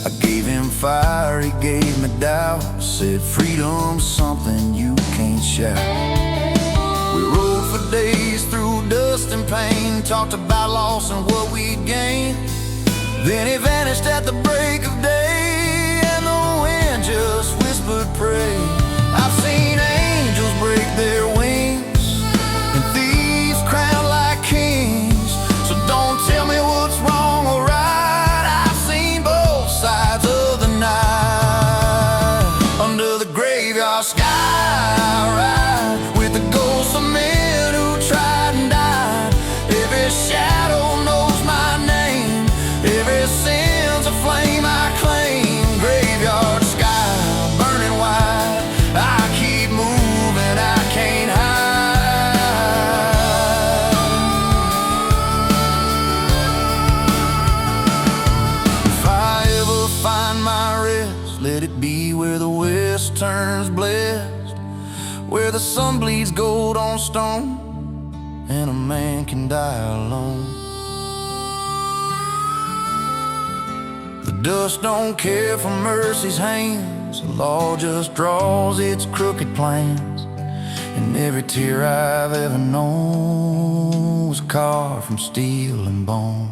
I gave him fire, he gave me doubt. Said, freedom's something you can't shout. We rode for days through dust and pain, talked about loss and what we'd gained. Then he vanished at the break of day, and the wind just whispered, pray. I've seen angels break their wings and thieves crowned like kings. So don't tell me what's wrong or right, I've seen both sides of the night. Under the graveyard sky I ride, with the ghosts of men who tried and died. Every shadow knows my name, every sin's a flame I claim. Graveyard sky burning wide, I keep moving, I can't hide. If I ever find my rest, let it be where the west turns blessed, where the sun bleeds gold on stone and a man can die alone. The dust don't care for mercy's hands, the law just draws its crooked plans. And every tear I've ever known was carved from steel and bone.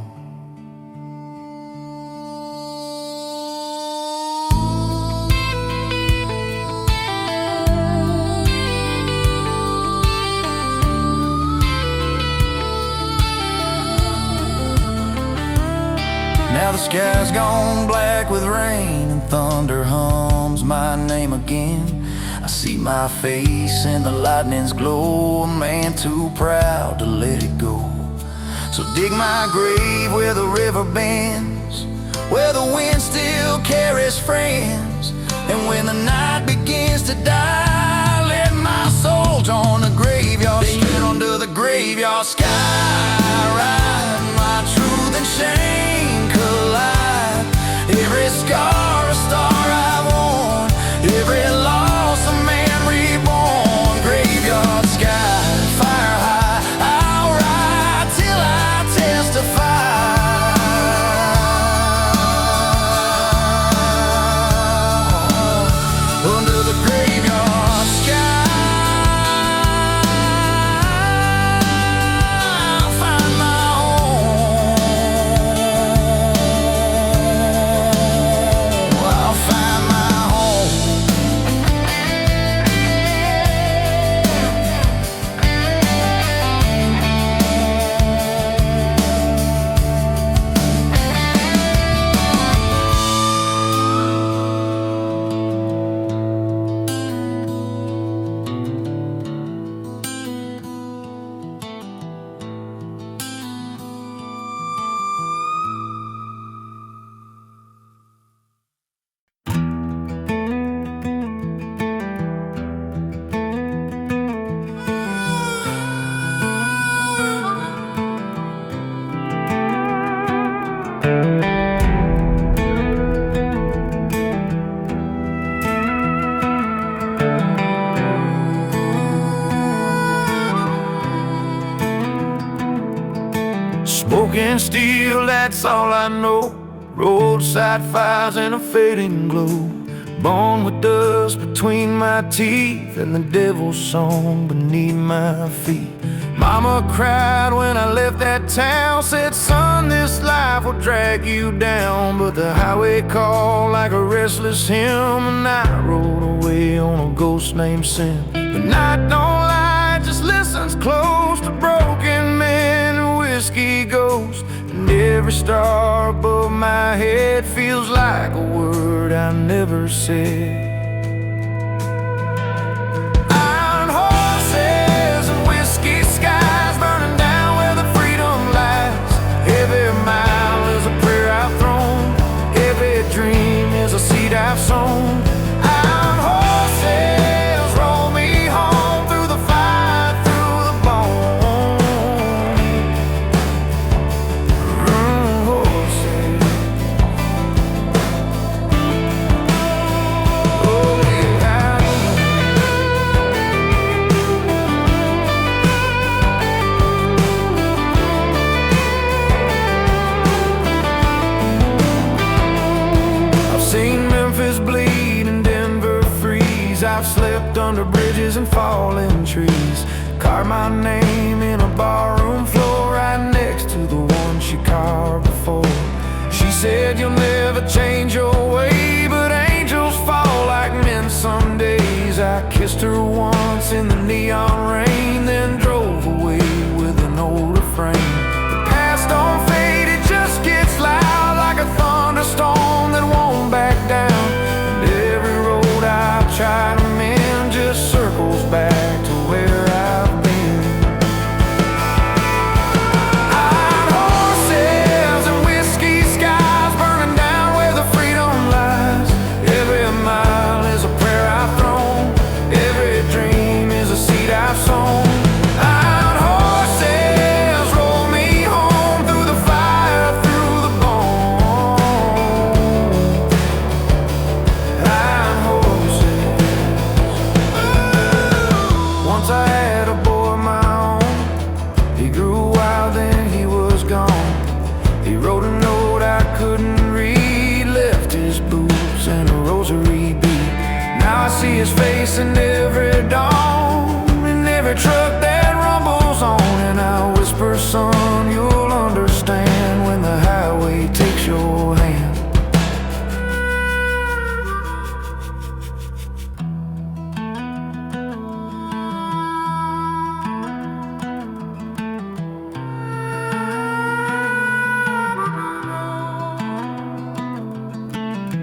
Now the sky's gone black with rain, and thunder hums my name again. I see my face in the lightning's glow, a man too proud to let it go. So dig my grave where the river bends, where the wind still carries friends. And when the night begins to die, let my soul join the graveyard. Then under the graveyard sky I ride, my truth and shame collide. Every scar a star I've worn, every loss a man reborn. Graveyard sky, fire high, I'll ride till I testify. Under the graveyard sky I'll find my home. that's all I know. Roadside fires and a fading glow. Born with dust between my teeth and the devil's song beneath my feet. Mama cried when I left that town, said, son, this life will drag you down. But the highway called like a restless hymn, and I rode away on a ghost named Sin. The night don't lie, just listens close to broken men and whiskey ghosts. And every star above my head feels like a word I never said. Iron horses and whiskey skies burning down where the freedom lies. Every mile is a prayer I've thrown, every dream is a seed I've sown. Iron horses roll me home through the fire, through the bone. Horses. Oh yeah. I've seen Memphis bleed and Denver freeze. I've slept under bridges and fallen trees. Carved my name in a barroom floor right next to the one she carved before. She said, you'll never change your way, but angels fall like men some days. I kissed her once in the neon rain, then drove away with an old refrain. The past don't fade, it just gets loud like a thunderstorm that won't back down. And every road I've tried to mend just circles back to where I've been. Iron horses and whiskey skies burning down where the freedom lies. Every mile is a prayer I've thrown, every dream is a seed I've sown. Iron horses roll me home through the fire, through the bone. Iron horses. Once I had a boy of my own. He grew wild, then he was gone. He wrote a note I couldn't read, left his boots and a rosary bead. Now I see his face in every dawn, in every truck that rumbles on. And I whisper, son, you'll understand when the highway takes your hand.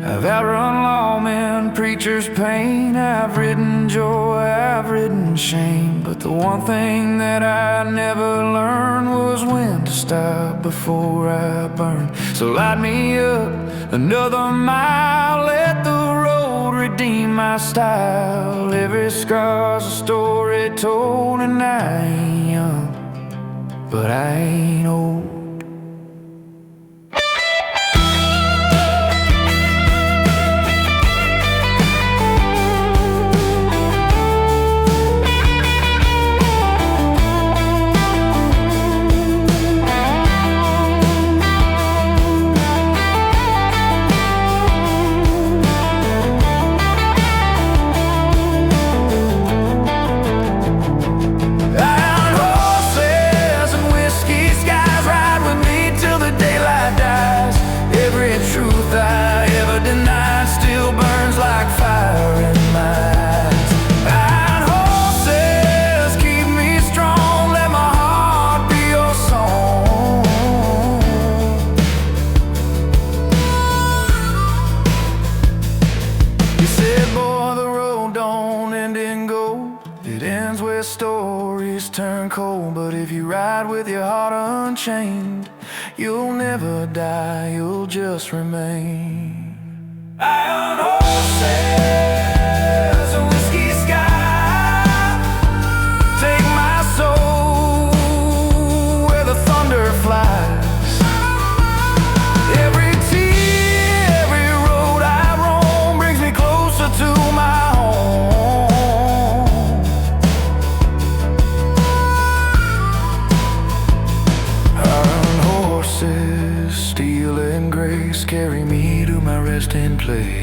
I've outrun lawmen, preachers' pain. I've ridden joy, I've ridden shame. But the one thing that I never learned was when to stop before I burn. So light me up another mile, let the road redeem my style. Every scar's a story told, and I ain't young, but I ain't old. Iron horses and whiskey skies ride with me till the daylight dies. Every truth I ever denied still burns like fire in my eyes. Iron horses keep me strong, let my heart be your song. You said, boy, the road don't end in gold. It ends where stories turn cold. But if you ride with your heart unchained, you'll never die, you'll just remain. Iron horses and whiskey sky, take my soul where the thunder flies. Every tear, every road I roam brings me closer to my home. Iron horses steal me to my resting place.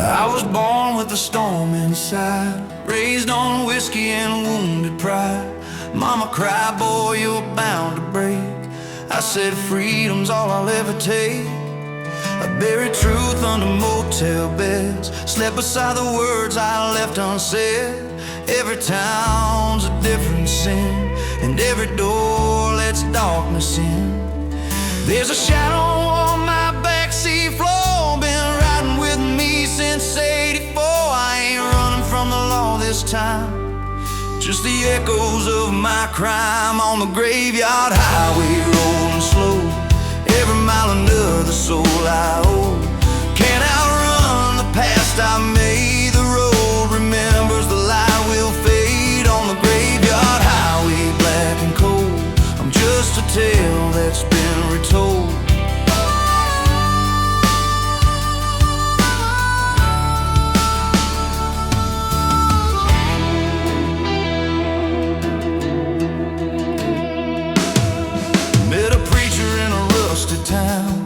I was born with a storm inside, raised on whiskey and wounded pride. Mama cried, boy, you're bound to break. I said freedom's all I'll ever take. I buried truth under motel beds, slept beside the words I left unsaid. Every town's a different sin, and every door lets darkness in. There's a shadow on my backseat floor, been riding with me since '84. I ain't running from the law this time, just the echoes of my crime on the graveyard highway, rolling slow. Every mile another soul I owe. Can't outrun the past I made. The road remembers, the light will fade on the graveyard highway, black and cold. I'm just a tale that's been retold. Town.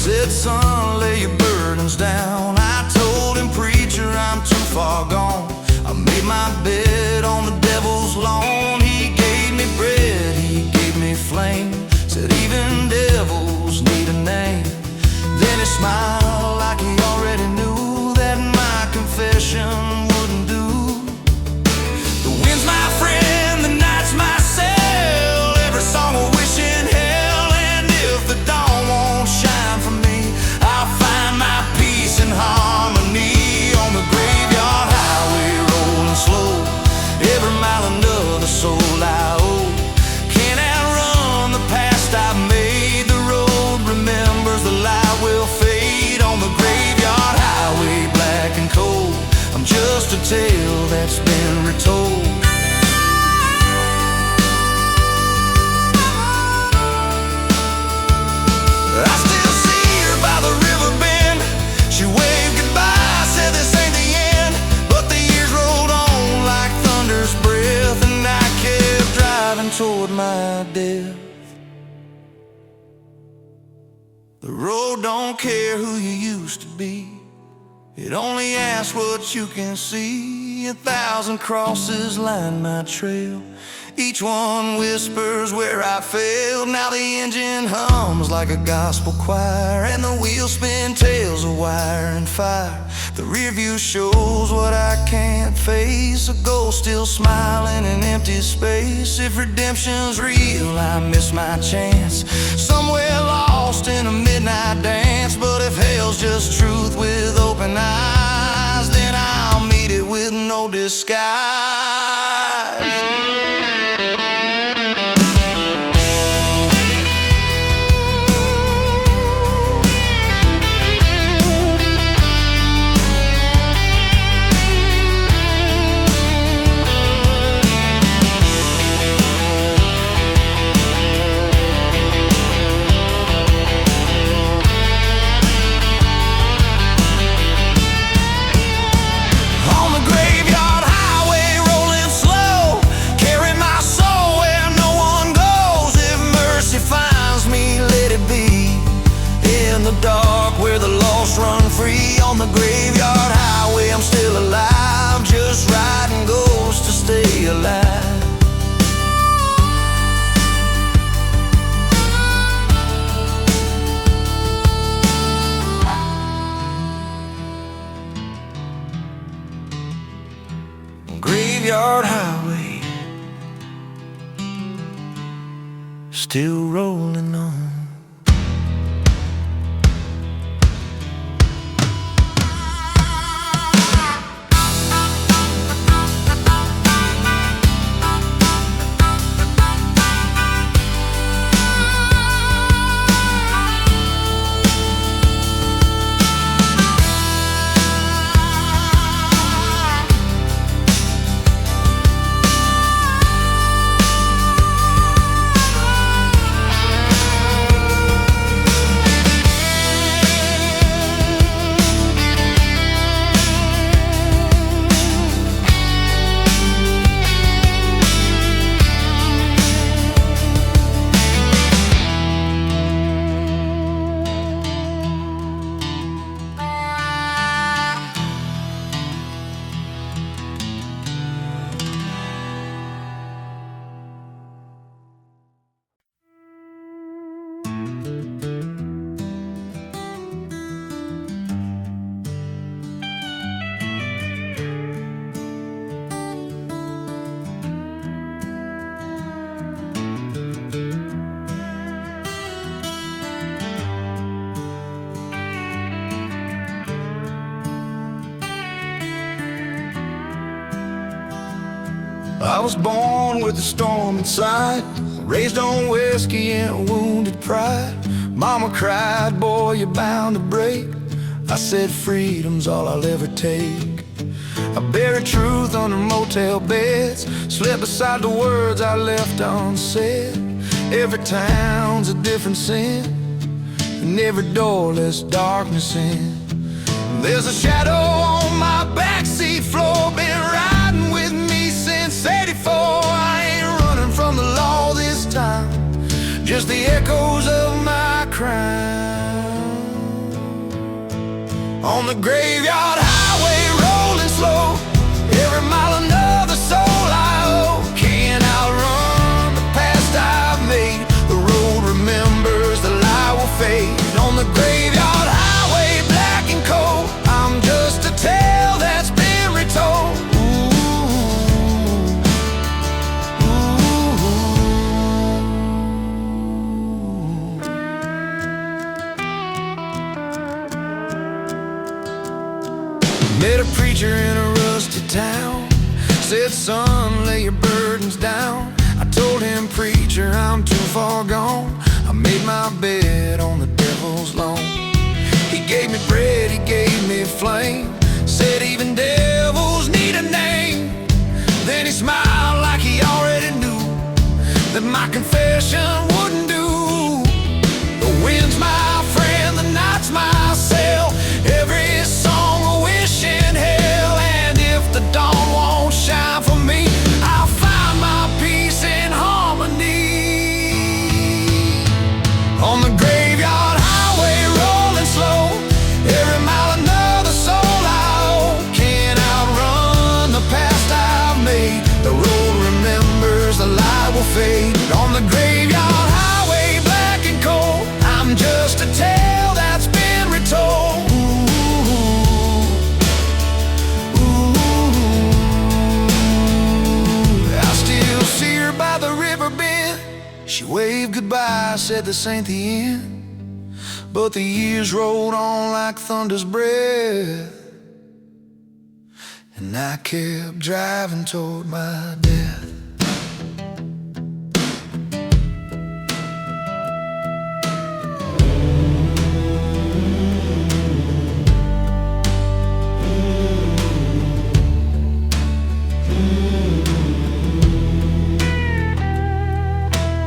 Said, son, lay your burdens down. I told him, preacher, I'm too far gone. I made my bed on the devil's lawn. He gave me bread, he gave me flame. Said even devils need a name. Then he smiled like he already knew that my confession wouldn't do. The wind's my friend, the night's my cell. Every song a wish in hell, and if the dawn won't shine for me, I'll find my peace and harmony on the graveyard highway, rolling slow. Every mile another soul I owe. Can't outrun the past I've made. The road remembers, the light will fade on the graveyard highway, black and cold. I'm just a tale that's been retold. I still see her by the river bend. She waved goodbye, said this ain't the end. But the years rolled on like thunder's breath, and I kept driving toward my death. The road don't care who you used to be, it only asks what you can see. 1,000 crosses line my trail, each one whispers where I failed. Now the engine hums like a gospel choir, and the wheels spin tales of wire and fire. The rear view shows what I can't face, a ghost still smiling in empty space. If redemption's real, I miss my chance, somewhere lost in a midnight dance. But if hell's just truth with open eyes, then I'll meet it with no disguise. On the graveyard highway, run free on the graveyard highway. I'm still alive, just riding ghosts to stay alive. Graveyard highway, still rolling on. I was born with a storm inside, raised on whiskey and wounded pride. Mama cried, boy, you're bound to break. I said freedom's all I'll ever take. I buried truth under motel beds, slept beside the words I left unsaid. Every town's a different sin, and every door lets darkness in. There's a shadow on my backseat floor, been riding with me since '84. I ain't running from the law this time, just the echoes of my crime. On the graveyard highway, rolling slow, every mile another soul I owe. Can't outrun the past I've made, the road remembers, the lie will fade. On the graveyard highway, black and cold, I'm just a tale that's been retold. Met a preacher in a rusty town, said, son, lay your burdens down. I told him, preacher, I'm too far gone. I made my bed on the devil's lawn. He gave me bread, he gave me flame, said even devils need a name. Then he smiled like he already knew that my confession wouldn't do. The wind's my friend, the night's my cell, every song a wish in hell. And if the dawn won't shine for me, I'll find my peace in harmony. On the graveyard highway, rolling slow, every mile another soul I owe. Can't outrun the past I've made, the road remembers, the light will fade. On the graveyard highway, black and cold, I'm just a tale that's been retold. I still see her by the river bend. She waved goodbye, said this ain't the end. But the years rolled on like thunder's breath, and I kept driving toward my death.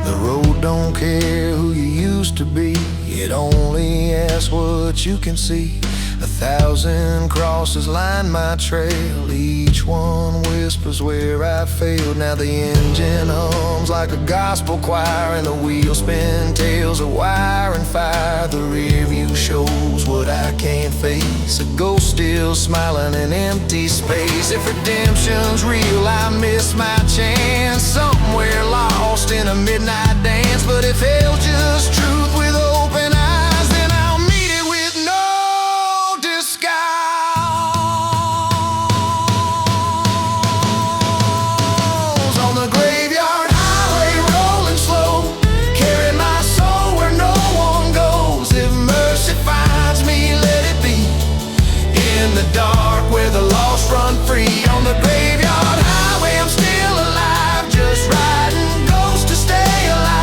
The road don't care who you used to be, it only asks what you can see. 1,000 crosses line my trail, each one whispers where I failed. Now the engine hums like a gospel choir, and the wheels spin tales of wire and fire. The rear view shows what I can't face, a ghost still smiling in empty space. If redemption's real, I miss my chance, somewhere lost in a midnight dance. But if hell's just truth with open eyes, then I'll meet it with no disguise. On the graveyard highway rolling slow, carry my soul where no one goes. If mercy finds me, let it be in the dark where the lost run free. On the graveyard highway I'm still alive, just riding ghosts to stay alive.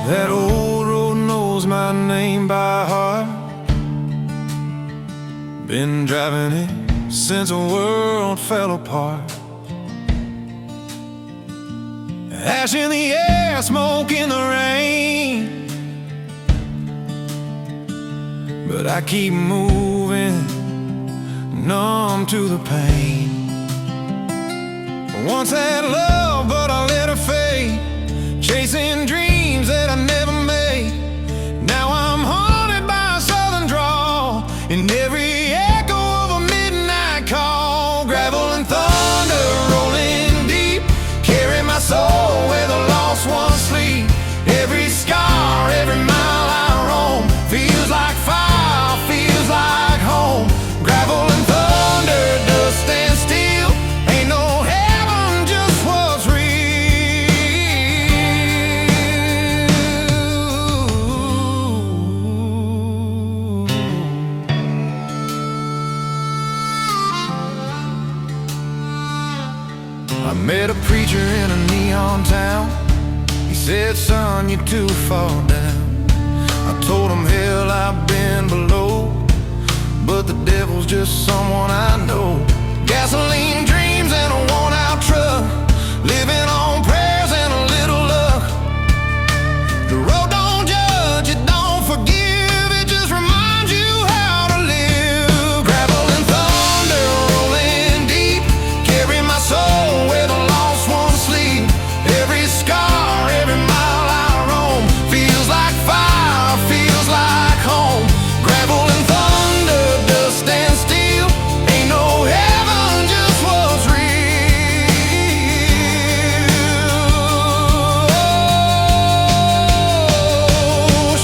That old road knows my name by heart. Been driving it since the world fell apart. Ash in the air, smoke in the rain, but I keep moving, numb to the pain. Once had love, but I let her fade, chasing dreams that I never made. Now I'm haunted by a southern drawl, in every echo of a midnight call. Gravel and thunder rolling deep, carry my soul where the lost ones sleep. Every scar, every mile I roam, feels like fire, feels like home. Gravel and thunder, dust and steel, ain't no heaven, just what's real. I met a preacher in a neon town. He said, son, you're too far down. I told him, hell, I've been below, but the devil's just someone I know. Gasoline dreams and a worn-out truck, living on prayers and a little luck. The road don't judge, it don't forgive, it just reminds you how to live. Gravel and thunder rolling deep, carry my soul where the lost ones sleep. Every scar, every mile I roam, feels like fire, feels like home. Gravel and thunder, dust and steel, ain't no heaven, just what's real.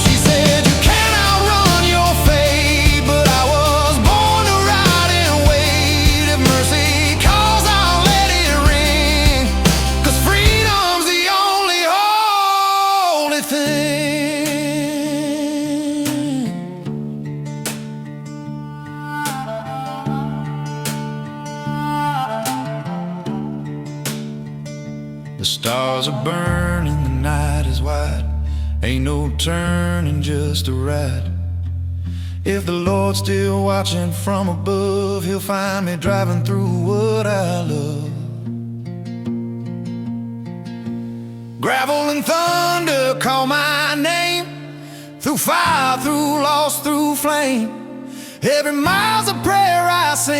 She said you can't outrun your fate, but I was born to ride and wait. If mercy calls, I'll let it ring, 'cause freedom's the only holy thing. The stars are burning, the night is wide, ain't no turning, just a ride. If the Lord's still watching from above, he'll find me driving through what I love. Gravel and thunder call my name, through fire, through loss, through flame. Every mile's a prayer I say.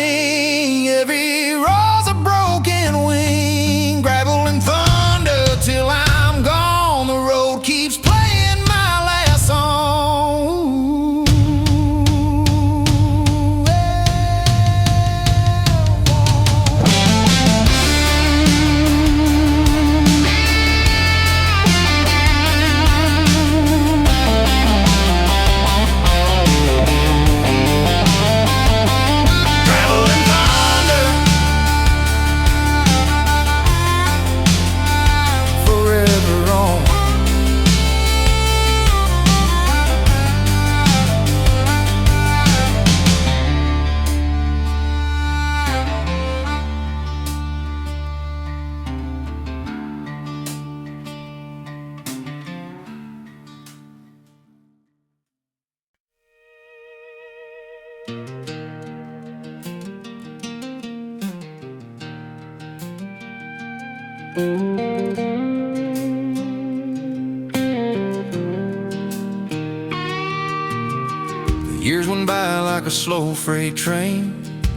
Years went by like a slow freight train,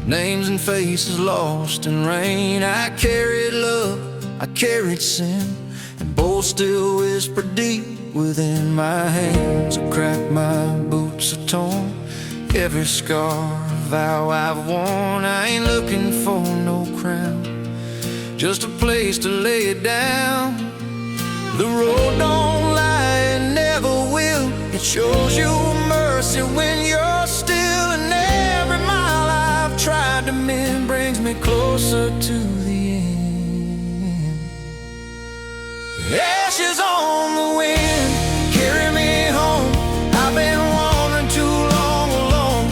names and faces lost in rain. I carried love, I carried sin, and both still whisper deep within my hands. I cracked, my boots are torn, every scar a vow I've worn. I ain't looking for no crown, just a place to lay it down. The road don't lie, it never will. It shows you mercy when you're still, and every mile I've tried to mend brings me closer to the end. Ashes on the wind, carry me home. I've been wandering too long alone.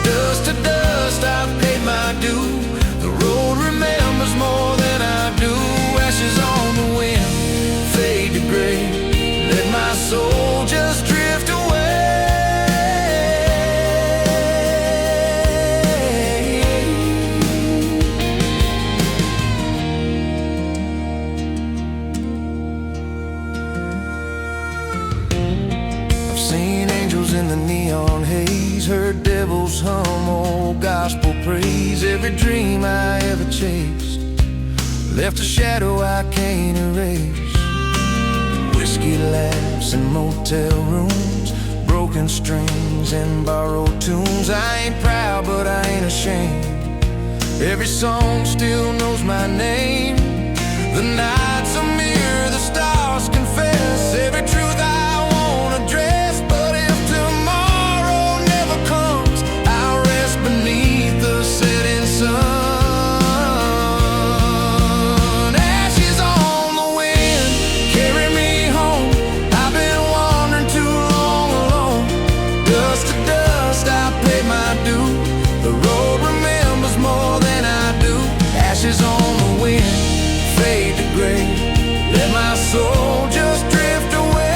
Dust to dust, I've paid my due. The road remembers more than I do. Ashes on the wind, fade to gray. Let my soul just drift away. Seen angels in the neon haze, heard devils hum old gospel praise. Every dream I ever chased left a shadow I can't erase. Whiskey laughs in motel rooms, broken strings and borrowed tunes. I ain't proud but I ain't ashamed, every song still knows my name. The night's a mirror, the stars confess every truth I won't address. But if tomorrow never comes, I'll rest beneath the setting sun. Ashes on the wind, carry me home. I've been wandering too long alone. Dust to dust, I pay my due. The road remembers more than I do. Ashes on the wind, fade to gray. Let my soul just drift away.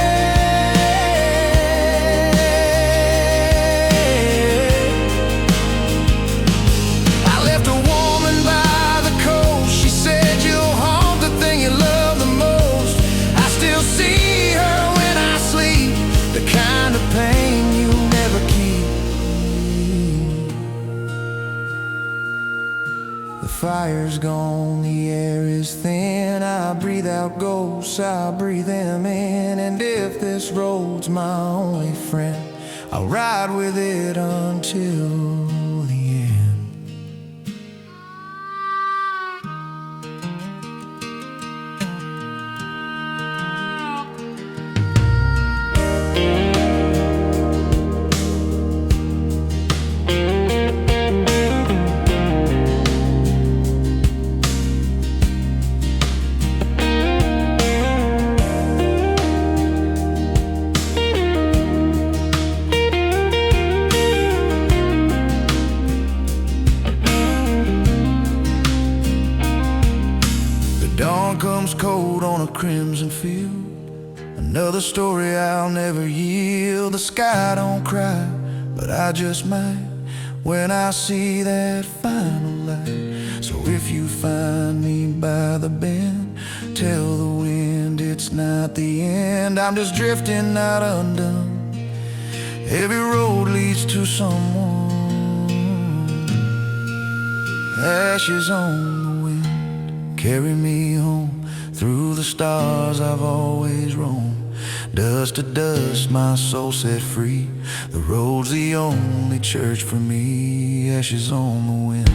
I left a woman by the coast. She said you'll haunt the thing you love the most. I still see her when I sleep, the kind of pain you never keep. The fire's gone, the air is thin. I breathe out ghosts, I breathe them in. And if this road's my only friend, I'll ride with it until the end. Dawn comes cold on a crimson field, another story I'll never yield. The sky don't cry, but I just might when I see that final light. So if you find me by the bend, tell the wind it's not the end. I'm just drifting, not undone. Every road leads to someone. Ashes on the wind, carry me home. Through the stars I've always roamed. Dust to dust, my soul set free. The road's the only church for me. Ashes on the wind.